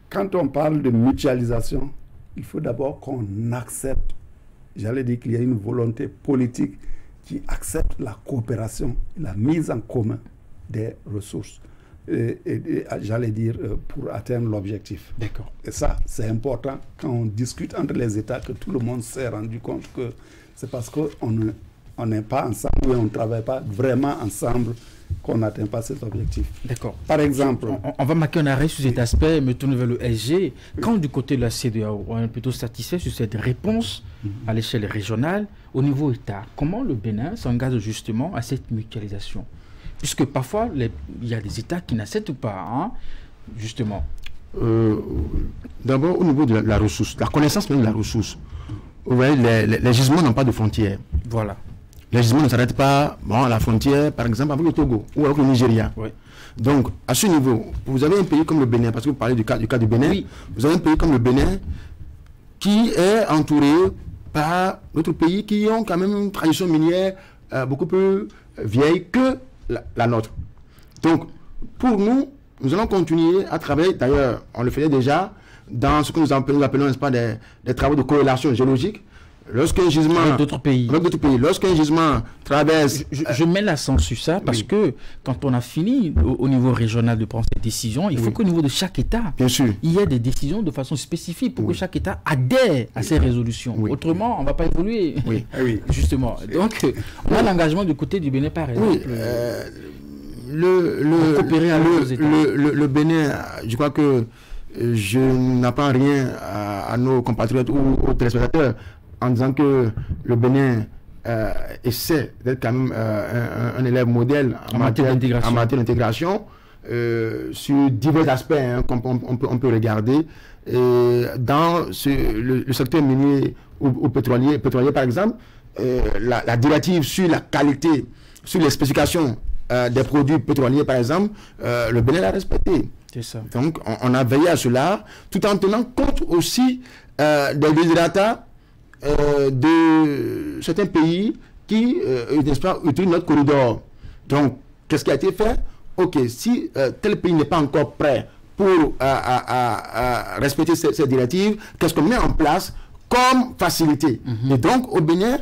Quand on parle de mutualisation, il faut d'abord qu'on accepte, j'allais dire qu'il y a une volonté politique qui accepte la coopération, la mise en commun des ressources. J'allais dire pour atteindre l'objectif. D'accord. Et ça, c'est important quand on discute entre les États, que tout le monde s'est rendu compte que c'est parce qu'on n'est pas ensemble et on ne travaille pas vraiment ensemble qu'on n'atteint pas cet objectif. D'accord. Par exemple... On va marquer un arrêt sur cet aspect, me tourner vers le SG. Quand du côté de la CEDEAO, on est plutôt satisfait sur cette réponse à l'échelle régionale, au niveau État, comment le Bénin s'engage justement à cette mutualisation? Puisque parfois, il y a des États qui n'acceptent pas, hein, justement. D'abord, au niveau de la ressource, la connaissance même de la ressource. Vous voyez, les gisements n'ont pas de frontières. Voilà. Les gisements ne s'arrêtent pas à la frontière, par exemple, avec le Togo ou avec le Nigeria. Oui. Donc, à ce niveau, vous avez un pays comme le Bénin, parce que vous parlez du cas du Bénin, oui. Vous avez un pays comme le Bénin qui est entouré par d'autres pays qui ont quand même une tradition minière beaucoup plus vieille que la nôtre. Donc, pour nous, nous allons continuer à travailler, d'ailleurs, on le faisait déjà, dans ce que nous appelons n'est-ce pas, des travaux de corrélation géologique. Lorsqu'un gisement... Avec d'autres pays. Lorsqu'un gisement traverse... Je mets l'accent sur ça parce que quand on a fini au niveau régional de prendre ces décisions, il faut qu'au niveau de chaque État, bien sûr, il y ait des décisions de façon spécifique pour que chaque État adhère à ces résolutions. Autrement, on ne va pas évoluer. Justement. Donc, on a l'engagement du côté du Bénin, par exemple. Le Bénin, je crois que je n'apprends rien à nos compatriotes ou aux téléspectateurs en disant que le Bénin essaie d'être quand même un élève modèle en matière d'intégration sur divers aspects qu'on peut regarder. Dans le secteur minier ou pétrolier par exemple, la directive sur la qualité, sur les spécifications des produits pétroliers par exemple, le Bénin l'a respecté. C'est ça. Donc on a veillé à cela tout en tenant compte aussi des desiderata de certains pays qui utilisent notre corridor. Donc, qu'est-ce qui a été fait? Ok, si tel pays n'est pas encore prêt pour respecter cette directive, qu'est-ce qu'on met en place comme facilité? Et donc, au Bénin,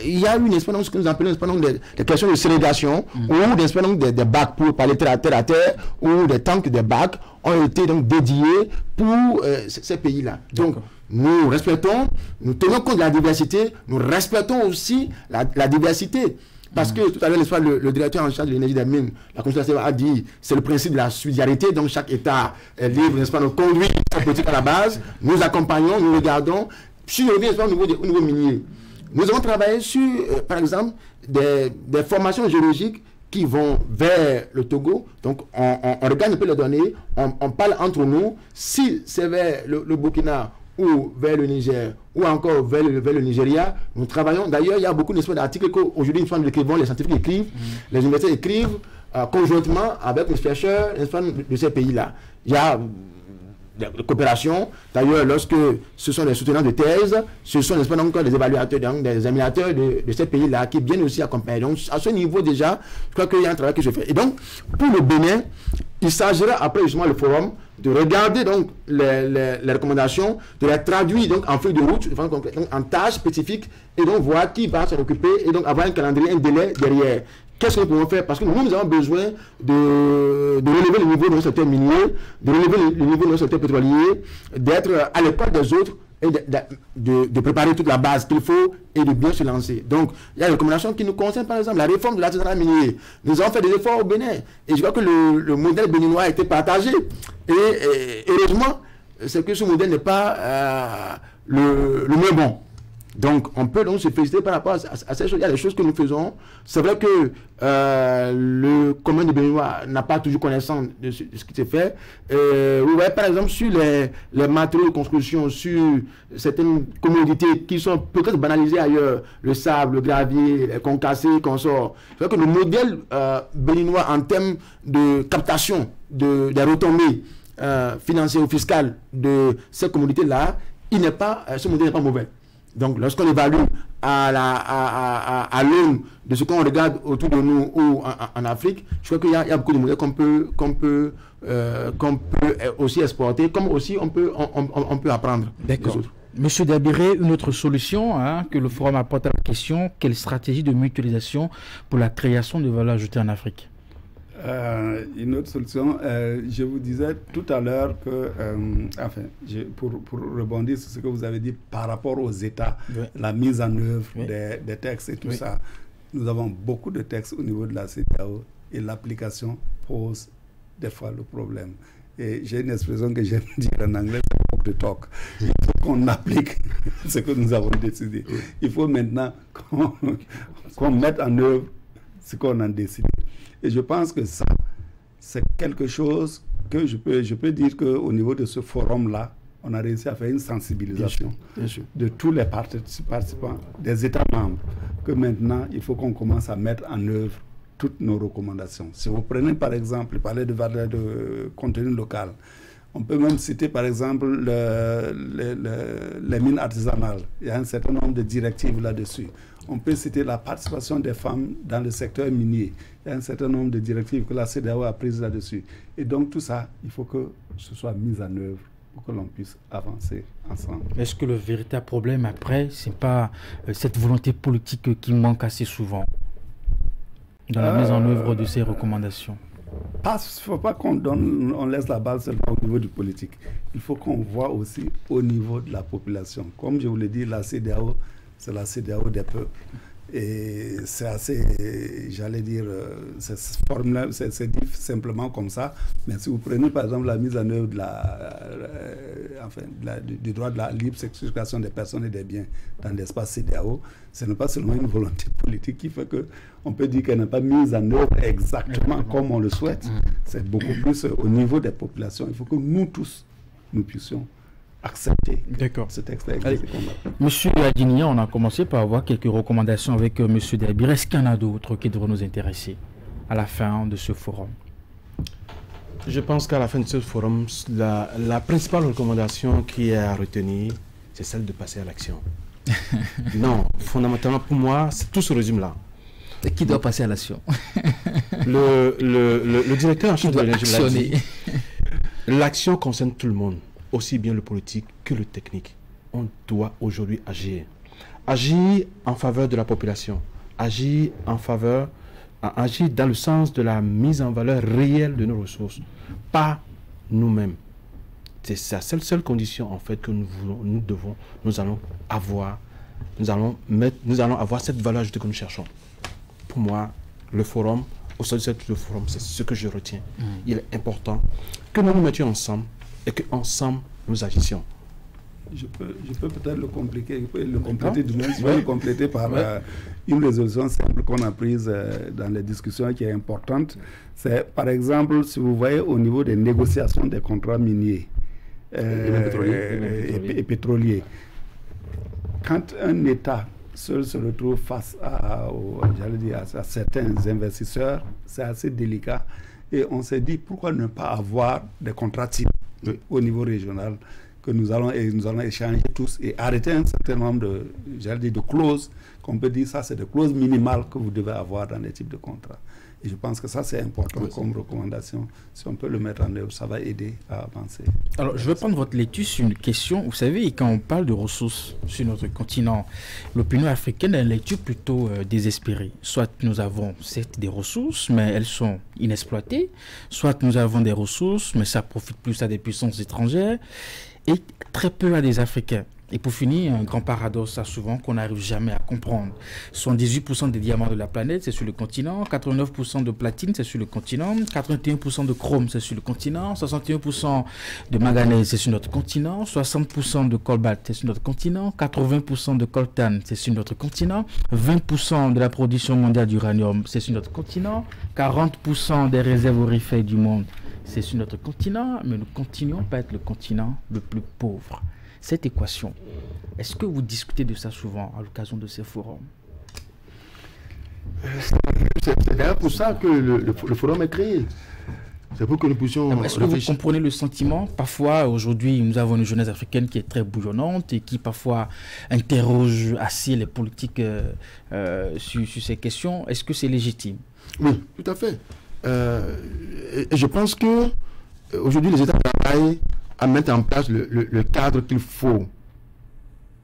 il y a une espèce de ce que nous appelons des questions de ségrégation ou des espèces des bacs pour parler terre à terre ou des tanks des bacs ont été donc dédiés pour ces pays-là. Donc, nous respectons, nous tenons compte de la diversité, nous respectons aussi la diversité. Parce que tout à l'heure, le directeur en charge de l'énergie des mines, la Constitution a dit, c'est le principe de la subsidiarité, donc chaque État est libre, n'est-ce pas, de conduire sa politique à la base. Nous accompagnons, nous regardons. Si je reviens au niveau minier, nous avons travaillé sur, par exemple, des formations géologiques qui vont vers le Togo. Donc, on regarde un peu les données, on parle entre nous. Si c'est vers le Burkina ou vers le Niger, ou encore vers le Nigeria, nous travaillons. D'ailleurs, il y a beaucoup d'articles qu'aujourd'hui, les scientifiques écrivent, les universités écrivent conjointement avec les chercheurs de ces pays-là. Il y a de coopération. D'ailleurs, lorsque ce sont les soutenants de thèse, ce sont encore des évaluateurs, donc des examinateurs de ces pays-là qui viennent aussi accompagner. Donc, à ce niveau déjà, je crois qu'il y a un travail qui se fait. Et donc, pour le Bénin, il s'agira après justement le forum de regarder donc les recommandations, de les traduire donc en feuille de route, donc en tâches spécifiques, et donc voir qui va s'en occuper, et donc avoir un calendrier, un délai derrière. Qu'est-ce que nous pouvons faire? Parce que nous avons besoin de relever le niveau de nos secteurs miniers, de relever le niveau de nos secteurs pétroliers, d'être à l'école des autres et de préparer toute la base qu'il faut et de bien se lancer. Donc, il y a des recommandations qui nous concernent, par exemple, la réforme de l'artisanat minier. Nous avons fait des efforts au Bénin. Et je crois que le modèle béninois a été partagé. Et heureusement, c'est que ce modèle n'est pas le moins bon. Donc, on peut donc se féliciter par rapport à ces choses. Il y a des choses que nous faisons. C'est vrai que le commun des Béninois n'a pas toujours connaissance de ce qui s'est fait. Vous voyez, par exemple, sur les matériaux de construction, sur certaines commodités qui sont peut-être banalisées ailleurs, le sable, le gravier, les concassés, consorts. C'est vrai que le modèle béninois en termes de captation des retombées financières ou fiscales de ces commodités-là, ce modèle n'est pas mauvais. Donc, lorsqu'on évalue à l'aune de ce qu'on regarde autour de nous ou en Afrique, je crois qu'il y a beaucoup de modèles qu'on peut aussi exporter, comme aussi on peut apprendre. D'accord. Monsieur Dabiré, une autre solution que le Forum apporte à la question, quelle stratégie de mutualisation pour la création de valeur ajoutée en Afrique? Une autre solution, je vous disais tout à l'heure que, pour rebondir sur ce que vous avez dit par rapport aux États, la mise en œuvre des textes et tout ça, nous avons beaucoup de textes au niveau de la CEDEAO et l'application pose des fois le problème. Et j'ai une expression que j'aime dire en anglais, c'est walk the talk. Il faut qu'on applique ce que nous avons décidé. Il faut maintenant qu'on mette en œuvre ce qu'on a décidé. Et je pense que ça, c'est quelque chose que je peux dire qu'au niveau de ce forum-là, on a réussi à faire une sensibilisation de tous les participants, des États membres, que maintenant, il faut qu'on commence à mettre en œuvre toutes nos recommandations. Si vous prenez par exemple, parler de valeur de contenu local, on peut même citer par exemple les mines artisanales. Il y a un certain nombre de directives là-dessus. On peut citer la participation des femmes dans le secteur minier. Il y a un certain nombre de directives que la CEDEAO a prises là-dessus. Et donc tout ça, il faut que ce soit mis en œuvre pour que l'on puisse avancer ensemble. Est-ce que le véritable problème après, ce n'est pas cette volonté politique qui manque assez souvent dans la mise en œuvre de ces recommandations? Il ne faut pas on laisse la balle seulement au niveau du politique. Il faut qu'on voit aussi au niveau de la population. Comme je vous l'ai dit, la CEDEAO, c'est la CEDEAO des peuples. Et c'est assez, j'allais dire, c'est dit simplement comme ça. Mais si vous prenez par exemple la mise en œuvre du droit de la libre circulation des personnes et des biens dans l'espace CEDEAO, ce n'est pas seulement une volonté politique qui fait qu'on peut dire qu'elle n'est pas mise en œuvre exactement comme on le souhaite. C'est beaucoup plus au niveau des populations. Il faut que nous tous, nous puissions accepter ce texte-là. Monsieur Adjinia, on a commencé par avoir quelques recommandations avec Monsieur Dabiré. Est-ce qu'il y en a d'autres qui devraient nous intéresser à la fin de ce forum? Je pense qu'à la fin de ce forum, la principale recommandation qui est à retenir, c'est celle de passer à l'action. Non, fondamentalement pour moi, tout se résume là. Et qui doit passer à l'action? Le directeur en chef de l'énergie l'a dit. L'action concerne tout le monde, aussi bien le politique que le technique. On doit aujourd'hui agir. Agir en faveur de la population. Agir agir dans le sens de la mise en valeur réelle de nos ressources. Pas nous-mêmes. C'est la seule condition en fait que nous allons avoir cette valeur ajoutée que nous cherchons. Pour moi, le forum, au sein de ce forum, c'est ce que je retiens. Il est important que nous nous mettions ensemble et qu'ensemble, nous agissions. Je peux peut-être le compléter du moins. Je vais le compléter par une résolution simple qu'on a prise dans les discussions qui est importante. C'est, par exemple, si vous voyez au niveau des négociations des contrats miniers et pétroliers, quand un État seul se retrouve face à certains investisseurs, c'est assez délicat. Et on s'est dit, pourquoi ne pas avoir des contrats types au niveau régional que nous allons échanger tous et arrêter un certain nombre de clauses qu'on peut dire, ça c'est des clauses minimales que vous devez avoir dans les types de contrats. Et je pense que ça c'est important comme recommandation. Si on peut le mettre en œuvre, ça va aider à avancer. Alors je vais prendre votre lecture sur une question. Vous savez, quand on parle de ressources sur notre continent, l'opinion africaine a une lecture plutôt désespérée. Soit nous avons certes des ressources, mais elles sont inexploitées. Soit nous avons des ressources, mais ça profite plus à des puissances étrangères et très peu à des Africains. Et pour finir, un grand paradoxe souvent qu'on n'arrive jamais à comprendre. 78% des diamants de la planète, c'est sur le continent. 89% de platine, c'est sur le continent. 81% de chrome, c'est sur le continent. 61% de manganèse, c'est sur notre continent. 60% de cobalt, c'est sur notre continent. 80% de coltan, c'est sur notre continent. 20% de la production mondiale d'uranium, c'est sur notre continent. 40% des réserves aurifères du monde, c'est sur notre continent. Mais nous continuons à être le continent le plus pauvre. Cette équation, est-ce que vous discutez de ça souvent à l'occasion de ces forums? C'est d'ailleurs pour ça que le forum est créé. C'est pour que nous puissions Est-ce que vous comprenez le sentiment? Parfois, aujourd'hui, nous avons une jeunesse africaine qui est très bouillonnante et qui parfois interroge assez les politiques sur ces questions. Est-ce que c'est légitime? Oui, tout à fait. Et je pense que aujourd'hui, les États travaillent à mettre en place le cadre qu'il faut.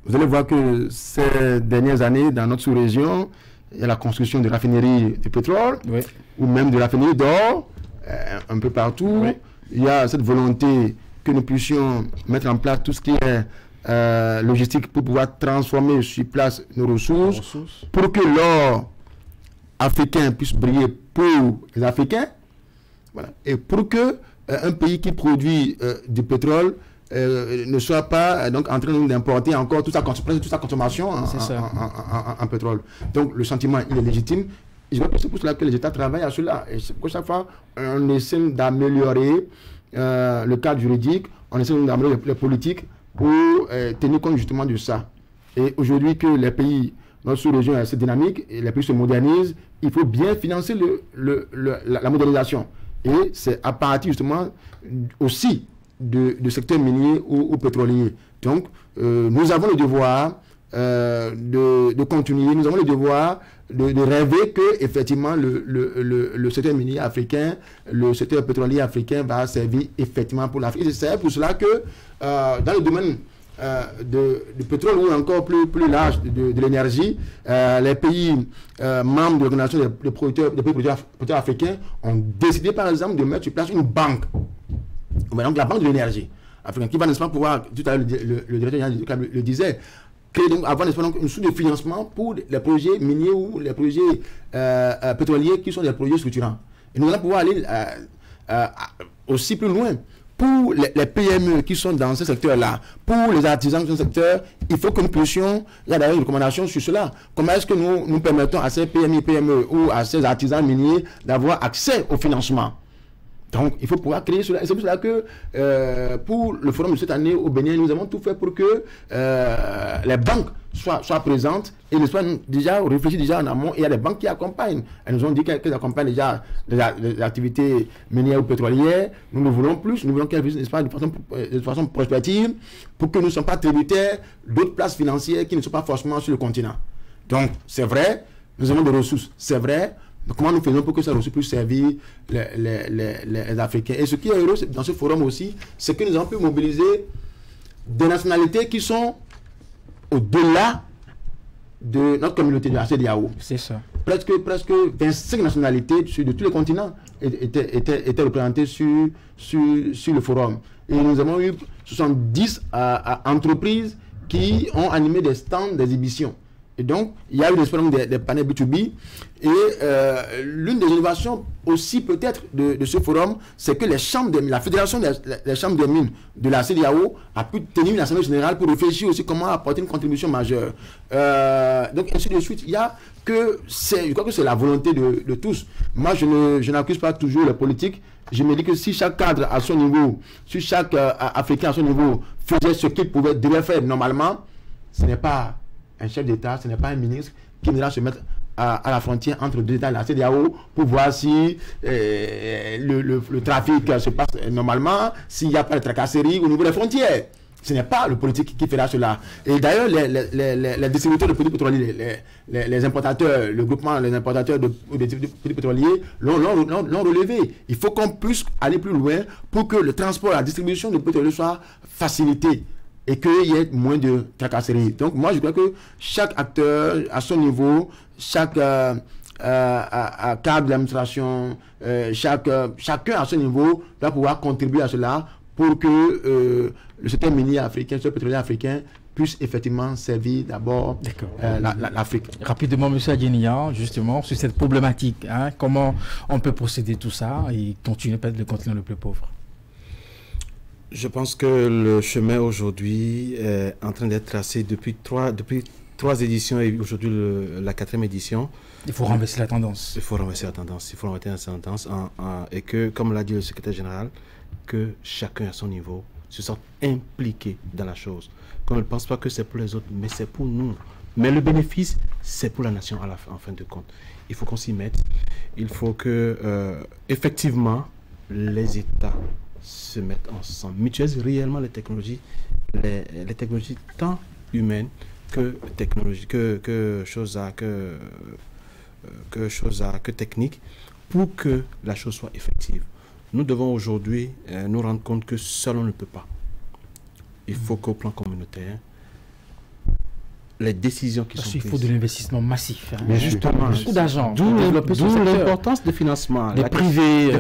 Vous allez voir que ces dernières années, dans notre sous-région, il y a la construction de raffineries de pétrole, oui, ou même de raffineries d'or, un peu partout. Oui. Il y a cette volonté que nous puissions mettre en place tout ce qui est logistique pour pouvoir transformer sur place nos ressources. Pour que l'or africain puisse briller pour les Africains. Voilà. Et pour que un pays qui produit du pétrole ne soit pas donc en train d'importer encore toute sa consommation en pétrole. Donc le sentiment, il est légitime. Je crois que c'est pour cela que les États travaillent à cela. Et c'est pour chaque fois, on essaie d'améliorer le cadre juridique, on essaie d'améliorer les politiques pour tenir compte justement de ça. Et aujourd'hui que les pays, notre sous-région est assez dynamique, et les pays se modernisent, il faut bien financer la modernisation. Et c'est à partir justement aussi du secteur minier ou pétrolier. Donc, nous avons le devoir de continuer, nous avons le devoir de rêver que effectivement le secteur minier africain, le secteur pétrolier africain va servir effectivement pour l'Afrique. Et c'est pour cela que dans le domaine du pétrole ou encore plus large de l'énergie, les pays membres de l'organisation des producteurs africains ont décidé par exemple de mettre sur place une banque, donc la banque de l'énergie africaine, qui va n'est-ce pas pouvoir, tout à l'heure le directeur le disait, créer donc avoir n'est-ce pas donc une source de financement pour les projets miniers ou les projets pétroliers qui sont des projets structurants. Et nous allons pouvoir aller aussi plus loin. Pour les PME qui sont dans ce secteur-là, pour les artisans dans ce secteur, il faut que nous puissions, il y a d'ailleurs une recommandation sur cela. Comment est-ce que nous permettons à ces PME ou à ces artisans miniers d'avoir accès au financement? Donc, il faut pouvoir créer cela. Et c'est pour cela que pour le forum de cette année au Bénin, nous avons tout fait pour que les banques soient présentes et nous soient déjà réfléchis déjà en amont. Et il y a des banques qui accompagnent. Elles nous ont dit qu'elles accompagnent déjà des activités minières ou pétrolières. Nous ne voulons plus. Nous voulons qu'elles puissent, n'est-ce pas, de façon prospective pour que nous ne soyons pas tributaires d'autres places financières qui ne sont pas forcément sur le continent. Donc, c'est vrai, nous avons des ressources. C'est vrai. Donc, comment nous faisons pour que ça puisse servir les Africains? Et ce qui est heureux dans ce forum aussi, c'est que nous avons pu mobiliser des nationalités qui sont au-delà de notre communauté de la CEDEAO. C'est ça. Presque 25 nationalités de tous les continents étaient représentées sur le forum. Et nous avons eu 70 entreprises qui ont animé des stands d'exhibition. Et donc, il y a eu des panels B2B. Et l'une des innovations aussi peut-être de ce forum, c'est que la Fédération des chambres des mines de la CEDEAO a pu tenir une assemblée générale pour réfléchir aussi comment apporter une contribution majeure. Donc, ainsi de suite, je crois que c'est la volonté de tous. Moi, je n'accuse pas toujours les politiques. Je me dis que si chaque cadre à son niveau, si chaque Africain à son niveau faisait ce qu'il devait faire normalement, ce n'est pas un chef d'État, ce n'est pas un ministre qui viendra se mettre à la frontière entre deux États et la CEDEAO pour voir si le trafic se passe normalement, s'il n'y a pas de tracasserie au niveau des frontières. Ce n'est pas le politique qui fera cela. Et d'ailleurs, les distributeurs de produits pétroliers, les importateurs, le groupement des importateurs de produits pétroliers l'ont relevé. Il faut qu'on puisse aller plus loin pour que le transport, la distribution de pétrole soit facilité et qu'il y ait moins de tracasseries. Donc moi, je crois que chaque acteur à son niveau, chaque cadre d'administration, chacun à son niveau doit pouvoir contribuer à cela pour que le secteur minier africain, le secteur pétrolier africain puisse effectivement servir d'abord l'Afrique. Rapidement, M. Adjenia, justement, sur cette problématique, hein, comment on peut procéder tout ça et continuer peut-être le continent le plus pauvre? Je pense que le chemin aujourd'hui est en train d'être tracé depuis trois éditions et aujourd'hui la 4e édition. Il faut renverser la tendance. Il faut renverser la tendance. Et que, comme l'a dit le secrétaire général, que chacun à son niveau se sente impliqué dans la chose. Qu'on ne pense pas que c'est pour les autres, mais c'est pour nous. Mais le bénéfice, c'est pour la nation en fin de compte. Il faut qu'on s'y mette. Il faut que, effectivement, les États se mettent ensemble, mutualisent réellement les technologies tant humaines que technologiques, que techniques, pour que la chose soit effective. Nous devons aujourd'hui nous rendre compte que seul on ne peut pas. Il faut qu'au plan communautaire, les décisions qui sont prises... Il faut de l'investissement massif. Mais justement, beaucoup d'argent. D'où l'importance des financements. Les privés,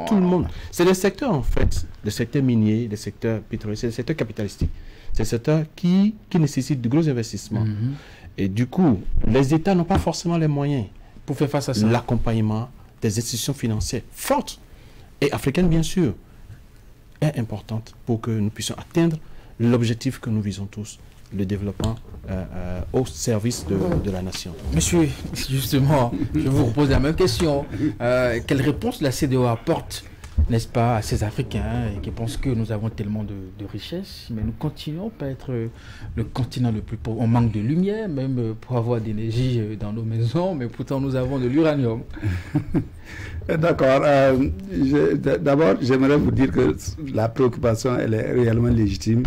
tout le monde. C'est le secteur, en fait, le secteur minier, le secteur pétrolier, c'est le secteur capitalistique. C'est le secteur qui nécessite de gros investissements. Et du coup, les États n'ont pas forcément les moyens pour faire face à ça. L'accompagnement des institutions financières fortes et africaines, bien sûr, est importante pour que nous puissions atteindre l'objectif que nous visons tous, le développement au service de la nation. Monsieur, justement, je vous repose la même question. Quelle réponse la CEDEAO apporte, n'est-ce pas, à ces Africains qui pensent que nous avons tellement de richesses, mais nous continuons à être le continent le plus pauvre. On manque de lumière, même pour avoir d'énergie dans nos maisons, mais pourtant nous avons de l'uranium. D'accord. D'abord, j'aimerais vous dire que la préoccupation, elle est réellement légitime.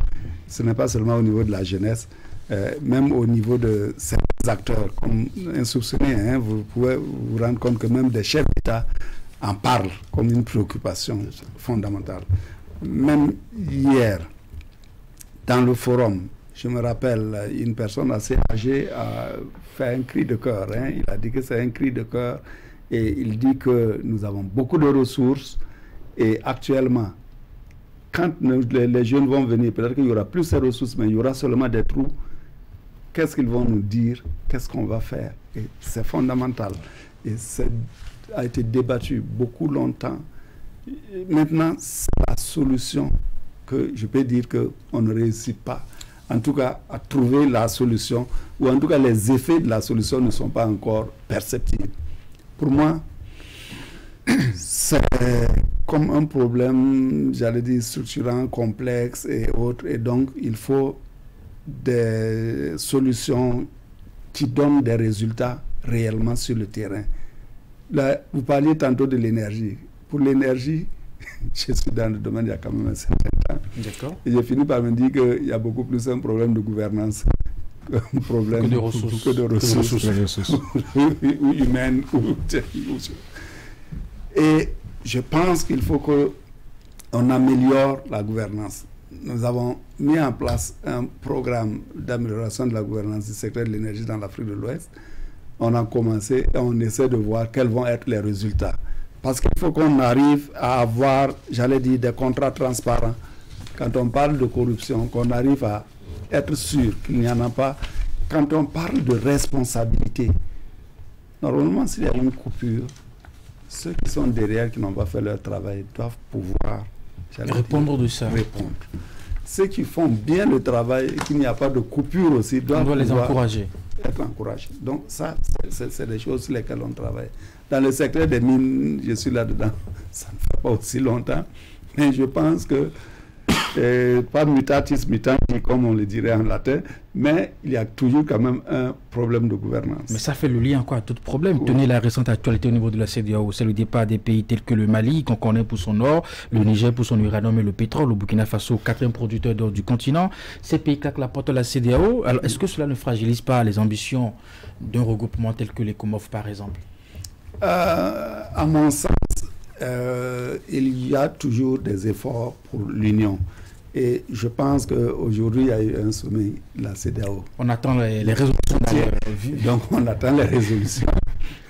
Ce n'est pas seulement au niveau de la jeunesse, même au niveau de certains acteurs, comme insoupçonnés, hein, vous pouvez vous rendre compte que même des chefs d'État en parlent comme une préoccupation fondamentale. Même hier, dans le forum, je me rappelle, une personne assez âgée a fait un cri de cœur. Hein, il a dit que c'est un cri de cœur et il dit que nous avons beaucoup de ressources et actuellement, quand les jeunes vont venir, peut-être qu'il n'y aura plus ces ressources, mais il y aura seulement des trous. Qu'est-ce qu'ils vont nous dire? Qu'est-ce qu'on va faire? Et c'est fondamental. Et ça a été débattu beaucoup longtemps. Et maintenant, c'est la solution que je peux dire qu'on ne réussit pas. En tout cas, à trouver la solution, ou en tout cas, les effets de la solution ne sont pas encore perceptibles. Pour moi, c'est comme un problème, j'allais dire, structurant, complexe et autres. Et donc, il faut des solutions qui donnent des résultats réellement sur le terrain. Là, vous parliez tantôt de l'énergie. Pour l'énergie, je suis dans le domaine il y a quand même un certain temps. D'accord. Et j'ai fini par me dire qu'il y a beaucoup plus un problème de gouvernance qu'un problème que de ressources. Ou humaines. Et je pense qu'il faut qu'on améliore la gouvernance. Nous avons mis en place un programme d'amélioration de la gouvernance du secteur de l'énergie dans l'Afrique de l'Ouest. On a commencé et on essaie de voir quels vont être les résultats. Parce qu'il faut qu'on arrive à avoir, j'allais dire, des contrats transparents. Quand on parle de corruption, qu'on arrive à être sûr qu'il n'y en a pas. Quand on parle de responsabilité, normalement, s'il y a une coupure, ceux qui sont derrière, qui n'ont pas fait leur travail, doivent pouvoir répondre de ça. Répondre. Ceux qui font bien le travail et qu'il n'y a pas de coupure aussi, doivent les encourager. Être encouragés. Donc ça, c'est des choses sur lesquelles on travaille. Dans le secteur des mines, je suis là-dedans. Ça ne fait pas aussi longtemps. Mais je pense que, pas mutatis mutandis, comme on le dirait en latin, mais il y a toujours quand même un problème de gouvernance. Mais ça fait le lien quoi, à tout problème. Tenez la récente actualité au niveau de la CEDEAO. C'est le départ des pays tels que le Mali, qu'on connaît pour son or, le Niger pour son uranium et le pétrole, le Burkina Faso, 4e producteur d'or du continent. Ces pays claquent la porte à la CEDEAO. Alors, est-ce que cela ne fragilise pas les ambitions d'un regroupement tel que les Comores, par exemple? À mon sens, il y a toujours des efforts pour l'Union. Et je pense qu'aujourd'hui, il y a eu un sommet de la CEDEAO. On attend les résolutions. Donc, on attend les résolutions.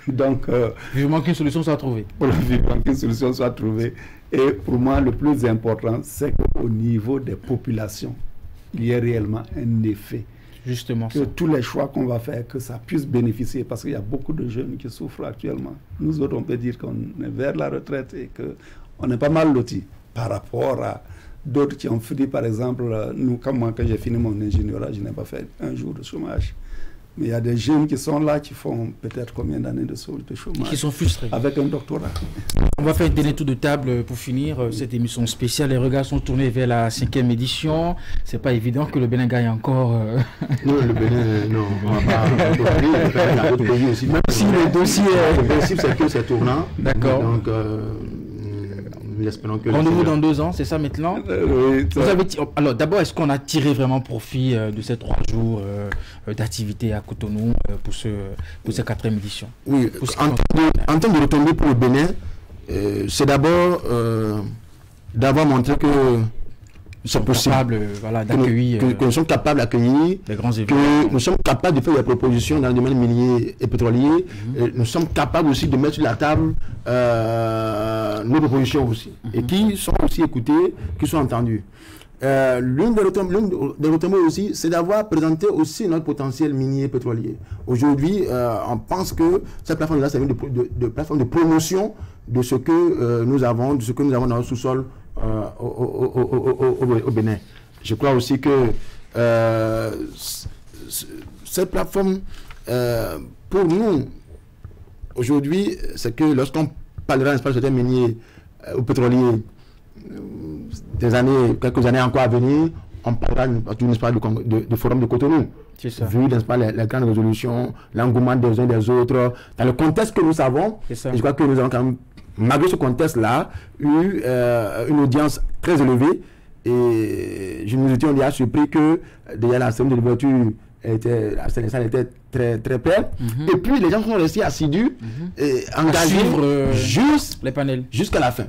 Donc, vivement qu'une solution soit trouvée. Vivement qu'une solution soit trouvée. Et pour moi, le plus important, c'est qu'au niveau des populations, il y ait réellement un effet. Justement. Que tous les choix qu'on va faire, que ça puisse bénéficier, parce qu'il y a beaucoup de jeunes qui souffrent actuellement. Nous autres, on peut dire qu'on est vers la retraite et qu'on est pas mal lotis par rapport à d'autres qui ont fini, par exemple, nous, comme moi, quand j'ai fini mon ingénierat, je n'ai pas fait un jour de chômage. Mais il y a des jeunes qui sont là, qui font peut-être combien d'années de chômage. Qui sont frustrés. Avec un doctorat. On va faire un dernier tour de table pour finir cette émission spéciale. Les regards sont tournés vers la 5e édition. C'est pas évident que le Bénin gagne encore. Non, le Bénin, non. On va pas d'autres pays aussi. Même si le dossier. Le principe, c'est que c'est tournant. D'accord. Donc, nous espérons que. Rendez-vous dans 2 ans, c'est ça maintenant? Oui, Vous avez alors, d'abord, est-ce qu'on a tiré vraiment profit de ces 3 jours d'activité à Cotonou pour cette 4e édition? Oui, en termes de retombées pour le Bénin, c'est d'abord d'avoir montré que c'est possible, voilà, d'accueillir, que nous sommes capables d'accueillir, des grands événements, que nous sommes capables de faire des propositions dans le domaine minier et pétrolier. Nous sommes capables aussi de mettre sur la table nos propositions aussi, et qui sont aussi écoutées, qui sont entendues. L'une des retombées aussi, c'est d'avoir présenté aussi notre potentiel minier et pétrolier. Aujourd'hui, on pense que cette plateforme-là, c'est une de plateforme de promotion de ce que nous avons, dans le sous-sol au Bénin. Je crois aussi que cette plateforme, pour nous, aujourd'hui, c'est que lorsqu'on parlera d'un espace minier ou pétrolier, quelques années encore à venir, on parlera d'une espèce de forum de Cotonou. Vu les grandes résolutions, l'engouement des uns des autres, dans le contexte que nous savons, je crois que nous avons quand même, malgré ce contexte-là, eu une audience très élevée, et nous étions déjà surpris que déjà la scène de l'ouverture la salle était très très pleine, et puis les gens sont restés assidus et engagés les panels jusqu'à la fin.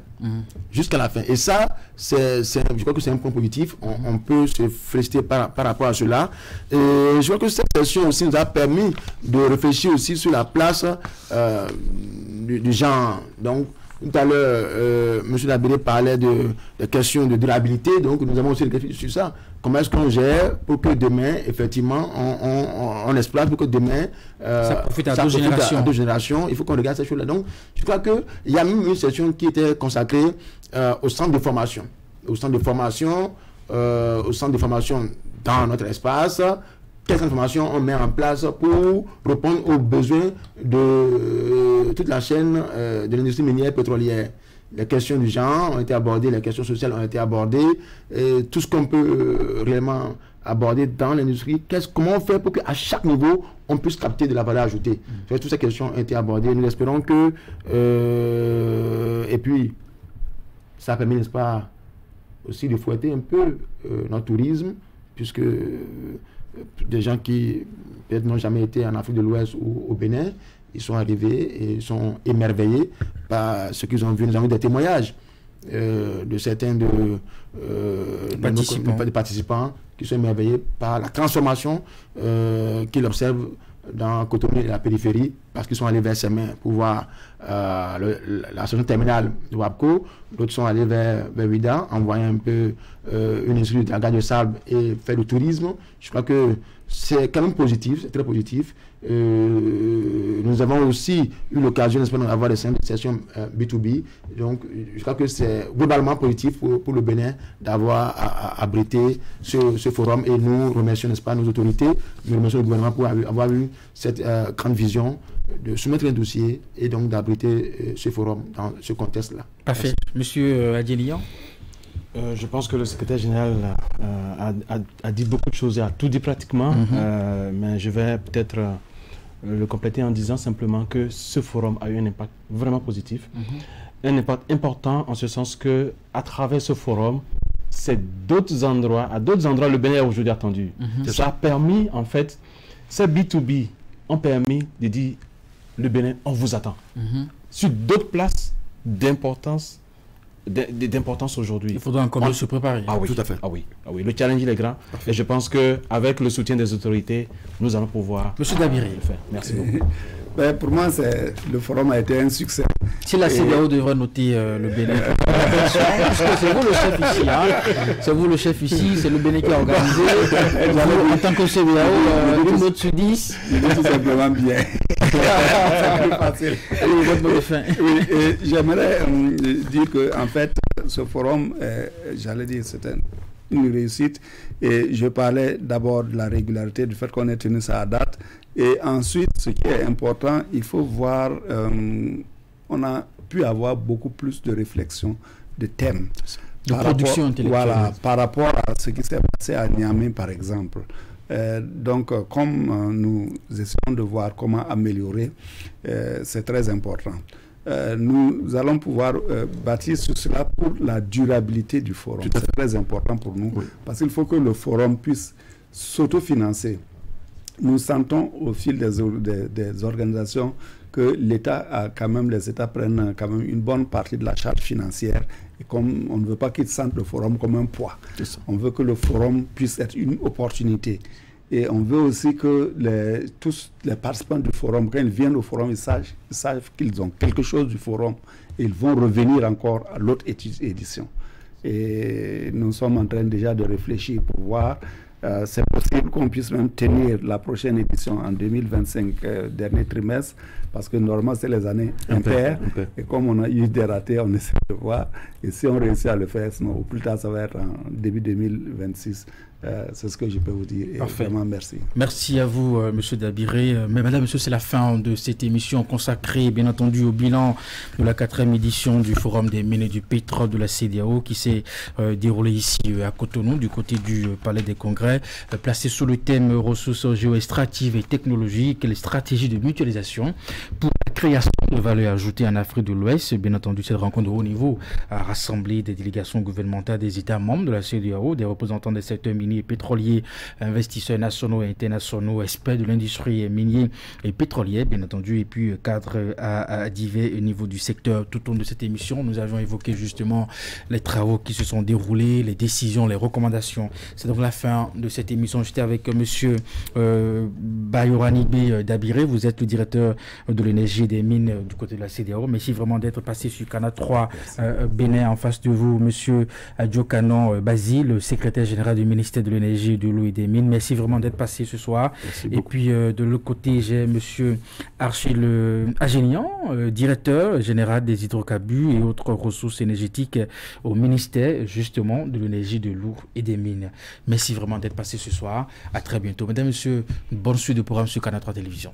Jusqu'à la fin. Et ça, je crois que c'est un point positif. On peut se féliciter par rapport à cela. Et je crois que cette session aussi nous a permis de réfléchir aussi sur la place du genre. Donc, tout à l'heure, M. Dabiré parlait de questions de durabilité, donc nous avons aussi réfléchi sur ça. Comment est-ce qu'on gère pour que demain, effectivement, on exploite, pour que demain, ça profite à deux générations. Il faut qu'on regarde ces choses-là. Donc, je crois qu'il y a même une session qui était consacrée au centre de formation. Au centre de formation dans notre espace. Quelles informations on met en place pour répondre aux besoins de toute la chaîne de l'industrie minière pétrolière. Les questions du genre ont été abordées, les questions sociales ont été abordées, et tout ce qu'on peut réellement aborder dans l'industrie. Comment on fait pour qu'à chaque niveau, on puisse capter de la valeur ajoutée. Toutes ces questions ont été abordées. Nous espérons que... et puis, ça a permis, n'est-ce pas, aussi de fouetter un peu notre tourisme, puisque... des gens qui peut-être n'ont jamais été en Afrique de l'Ouest ou au Bénin, ils sont arrivés et ils sont émerveillés par ce qu'ils ont vu. Nous avons des témoignages de certains des participants qui sont émerveillés par la transformation qu'ils observent dans Cotonou et la périphérie, parce qu'ils sont allés vers ses mains pour voir la station terminale de WAPCO. D'autres sont allés vers Ouida, en voyant un peu une industrie de la gare de sable et faire du tourisme. Je crois que c'est quand même positif, c'est très positif. Nous avons aussi eu l'occasion d'avoir des sessions B2B. Donc, je crois que c'est globalement positif pour le Bénin d'avoir abrité ce forum, et nous remercions, n'est-ce pas, nos autorités, nous remercions le gouvernement pour avoir eu cette grande vision de soumettre un dossier et donc d'abriter ce forum dans ce contexte-là. Parfait. Monsieur Adjelian. Je pense que le secrétaire général a dit beaucoup de choses et a tout dit pratiquement, mais je vais peut-être le compléter en disant simplement que ce forum a eu un impact vraiment positif, un impact important en ce sens que à travers ce forum, à d'autres endroits, le Bénin est aujourd'hui attendu. Ça a permis, en fait, ces B2B ont permis de dire, le Bénin, on vous attend. Sur d'autres places d'importance aujourd'hui. Il faudra encore se préparer. Ah oui, tout à fait. Ah oui. Le challenge, il est grand. Parfait. Et je pense qu'avec le soutien des autorités, nous allons pouvoir Monsieur Dabiré. le faire. Merci beaucoup. Pour moi, le forum a été un succès. Si la CEDEAO devrait noter le Bénin, parce que c'est vous le chef ici, hein. C'est vous le chef ici, c'est le Bénin qui a organisé. Vous, en tant que CEDEAO, une note sur 10. C'est tout simplement bien. C'est plus facile. Allez, votre mot de fin. Oui, j'aimerais dire que en fait, ce forum, j'allais dire, c'était une réussite. Et je parlais d'abord de la régularité, du fait qu'on ait tenu ça à date. Et ensuite, ce qui est important, il faut voir, on a pu avoir beaucoup plus de réflexion, de thèmes. De production intellectuelle. Voilà, par rapport à ce qui s'est passé à Niamey, par exemple. Donc, comme nous essayons de voir comment améliorer, c'est très important. Nous allons pouvoir bâtir sur cela pour la durabilité du forum. C'est très important pour nous, parce qu'il faut que le forum puisse s'autofinancer. Nous sentons au fil des organisations que l'État a quand même, les États prennent quand même une bonne partie de la charge financière. Et comme on ne veut pas qu'ils sentent le forum comme un poids, on veut que le forum puisse être une opportunité. Et on veut aussi que tous les participants du forum, quand ils viennent au forum, ils savent qu'ils ont quelque chose du forum. Et ils vont revenir encore à l'autre édition. Et nous sommes en train déjà de réfléchir pour voir. C'est possible qu'on puisse même tenir la prochaine édition en 2025, dernier trimestre, parce que normalement c'est les années impaires. Et comme on a eu des ratés, on essaie de voir. Et si on réussit à le faire, sinon au plus tard ça va être en début 2026. C'est ce que je peux vous dire. Et vraiment, merci. Merci à vous, Monsieur Dabiré. Mais Madame, Monsieur, c'est la fin de cette émission consacrée, bien entendu, au bilan de la 4e édition du Forum des mines et du pétrole de la CEDEAO qui s'est déroulé ici à Cotonou, du côté du Palais des Congrès, placé sous le thème ressources géoextractives et technologiques et les stratégies de mutualisation pour la création de valeur ajoutée en Afrique de l'Ouest. Bien entendu, cette rencontre de haut niveau a rassemblé des délégations gouvernementales des États membres de la CEDEAO, des représentants des secteurs miniers et pétroliers, investisseurs nationaux et internationaux, experts de l'industrie minière et pétrolière, bien entendu, et puis cadres à divers niveaux du secteur. Tout au long de cette émission, nous avions évoqué justement les travaux qui se sont déroulés, les décisions, les recommandations. C'est donc la fin de cette émission. J'étais avec Monsieur Bayorani B. Dabiré, vous êtes le directeur de l'énergie et des mines du côté de la CEDEAO. Merci vraiment d'être passé sur Canal 3 Bénin. En face de vous, Monsieur Adjo Canon Basile, le secrétaire général du ministère de l'énergie, de l'eau et des mines. Merci vraiment d'être passé ce soir. Et puis de l'autre côté, j'ai Monsieur Archil Agénian, directeur général des hydrocarbures et autres ressources énergétiques au ministère justement de l'énergie, de l'eau et des mines. Merci vraiment d'être passé ce soir. À très bientôt. Mesdames et messieurs, bonne suite de programme sur Canal 3 Télévision.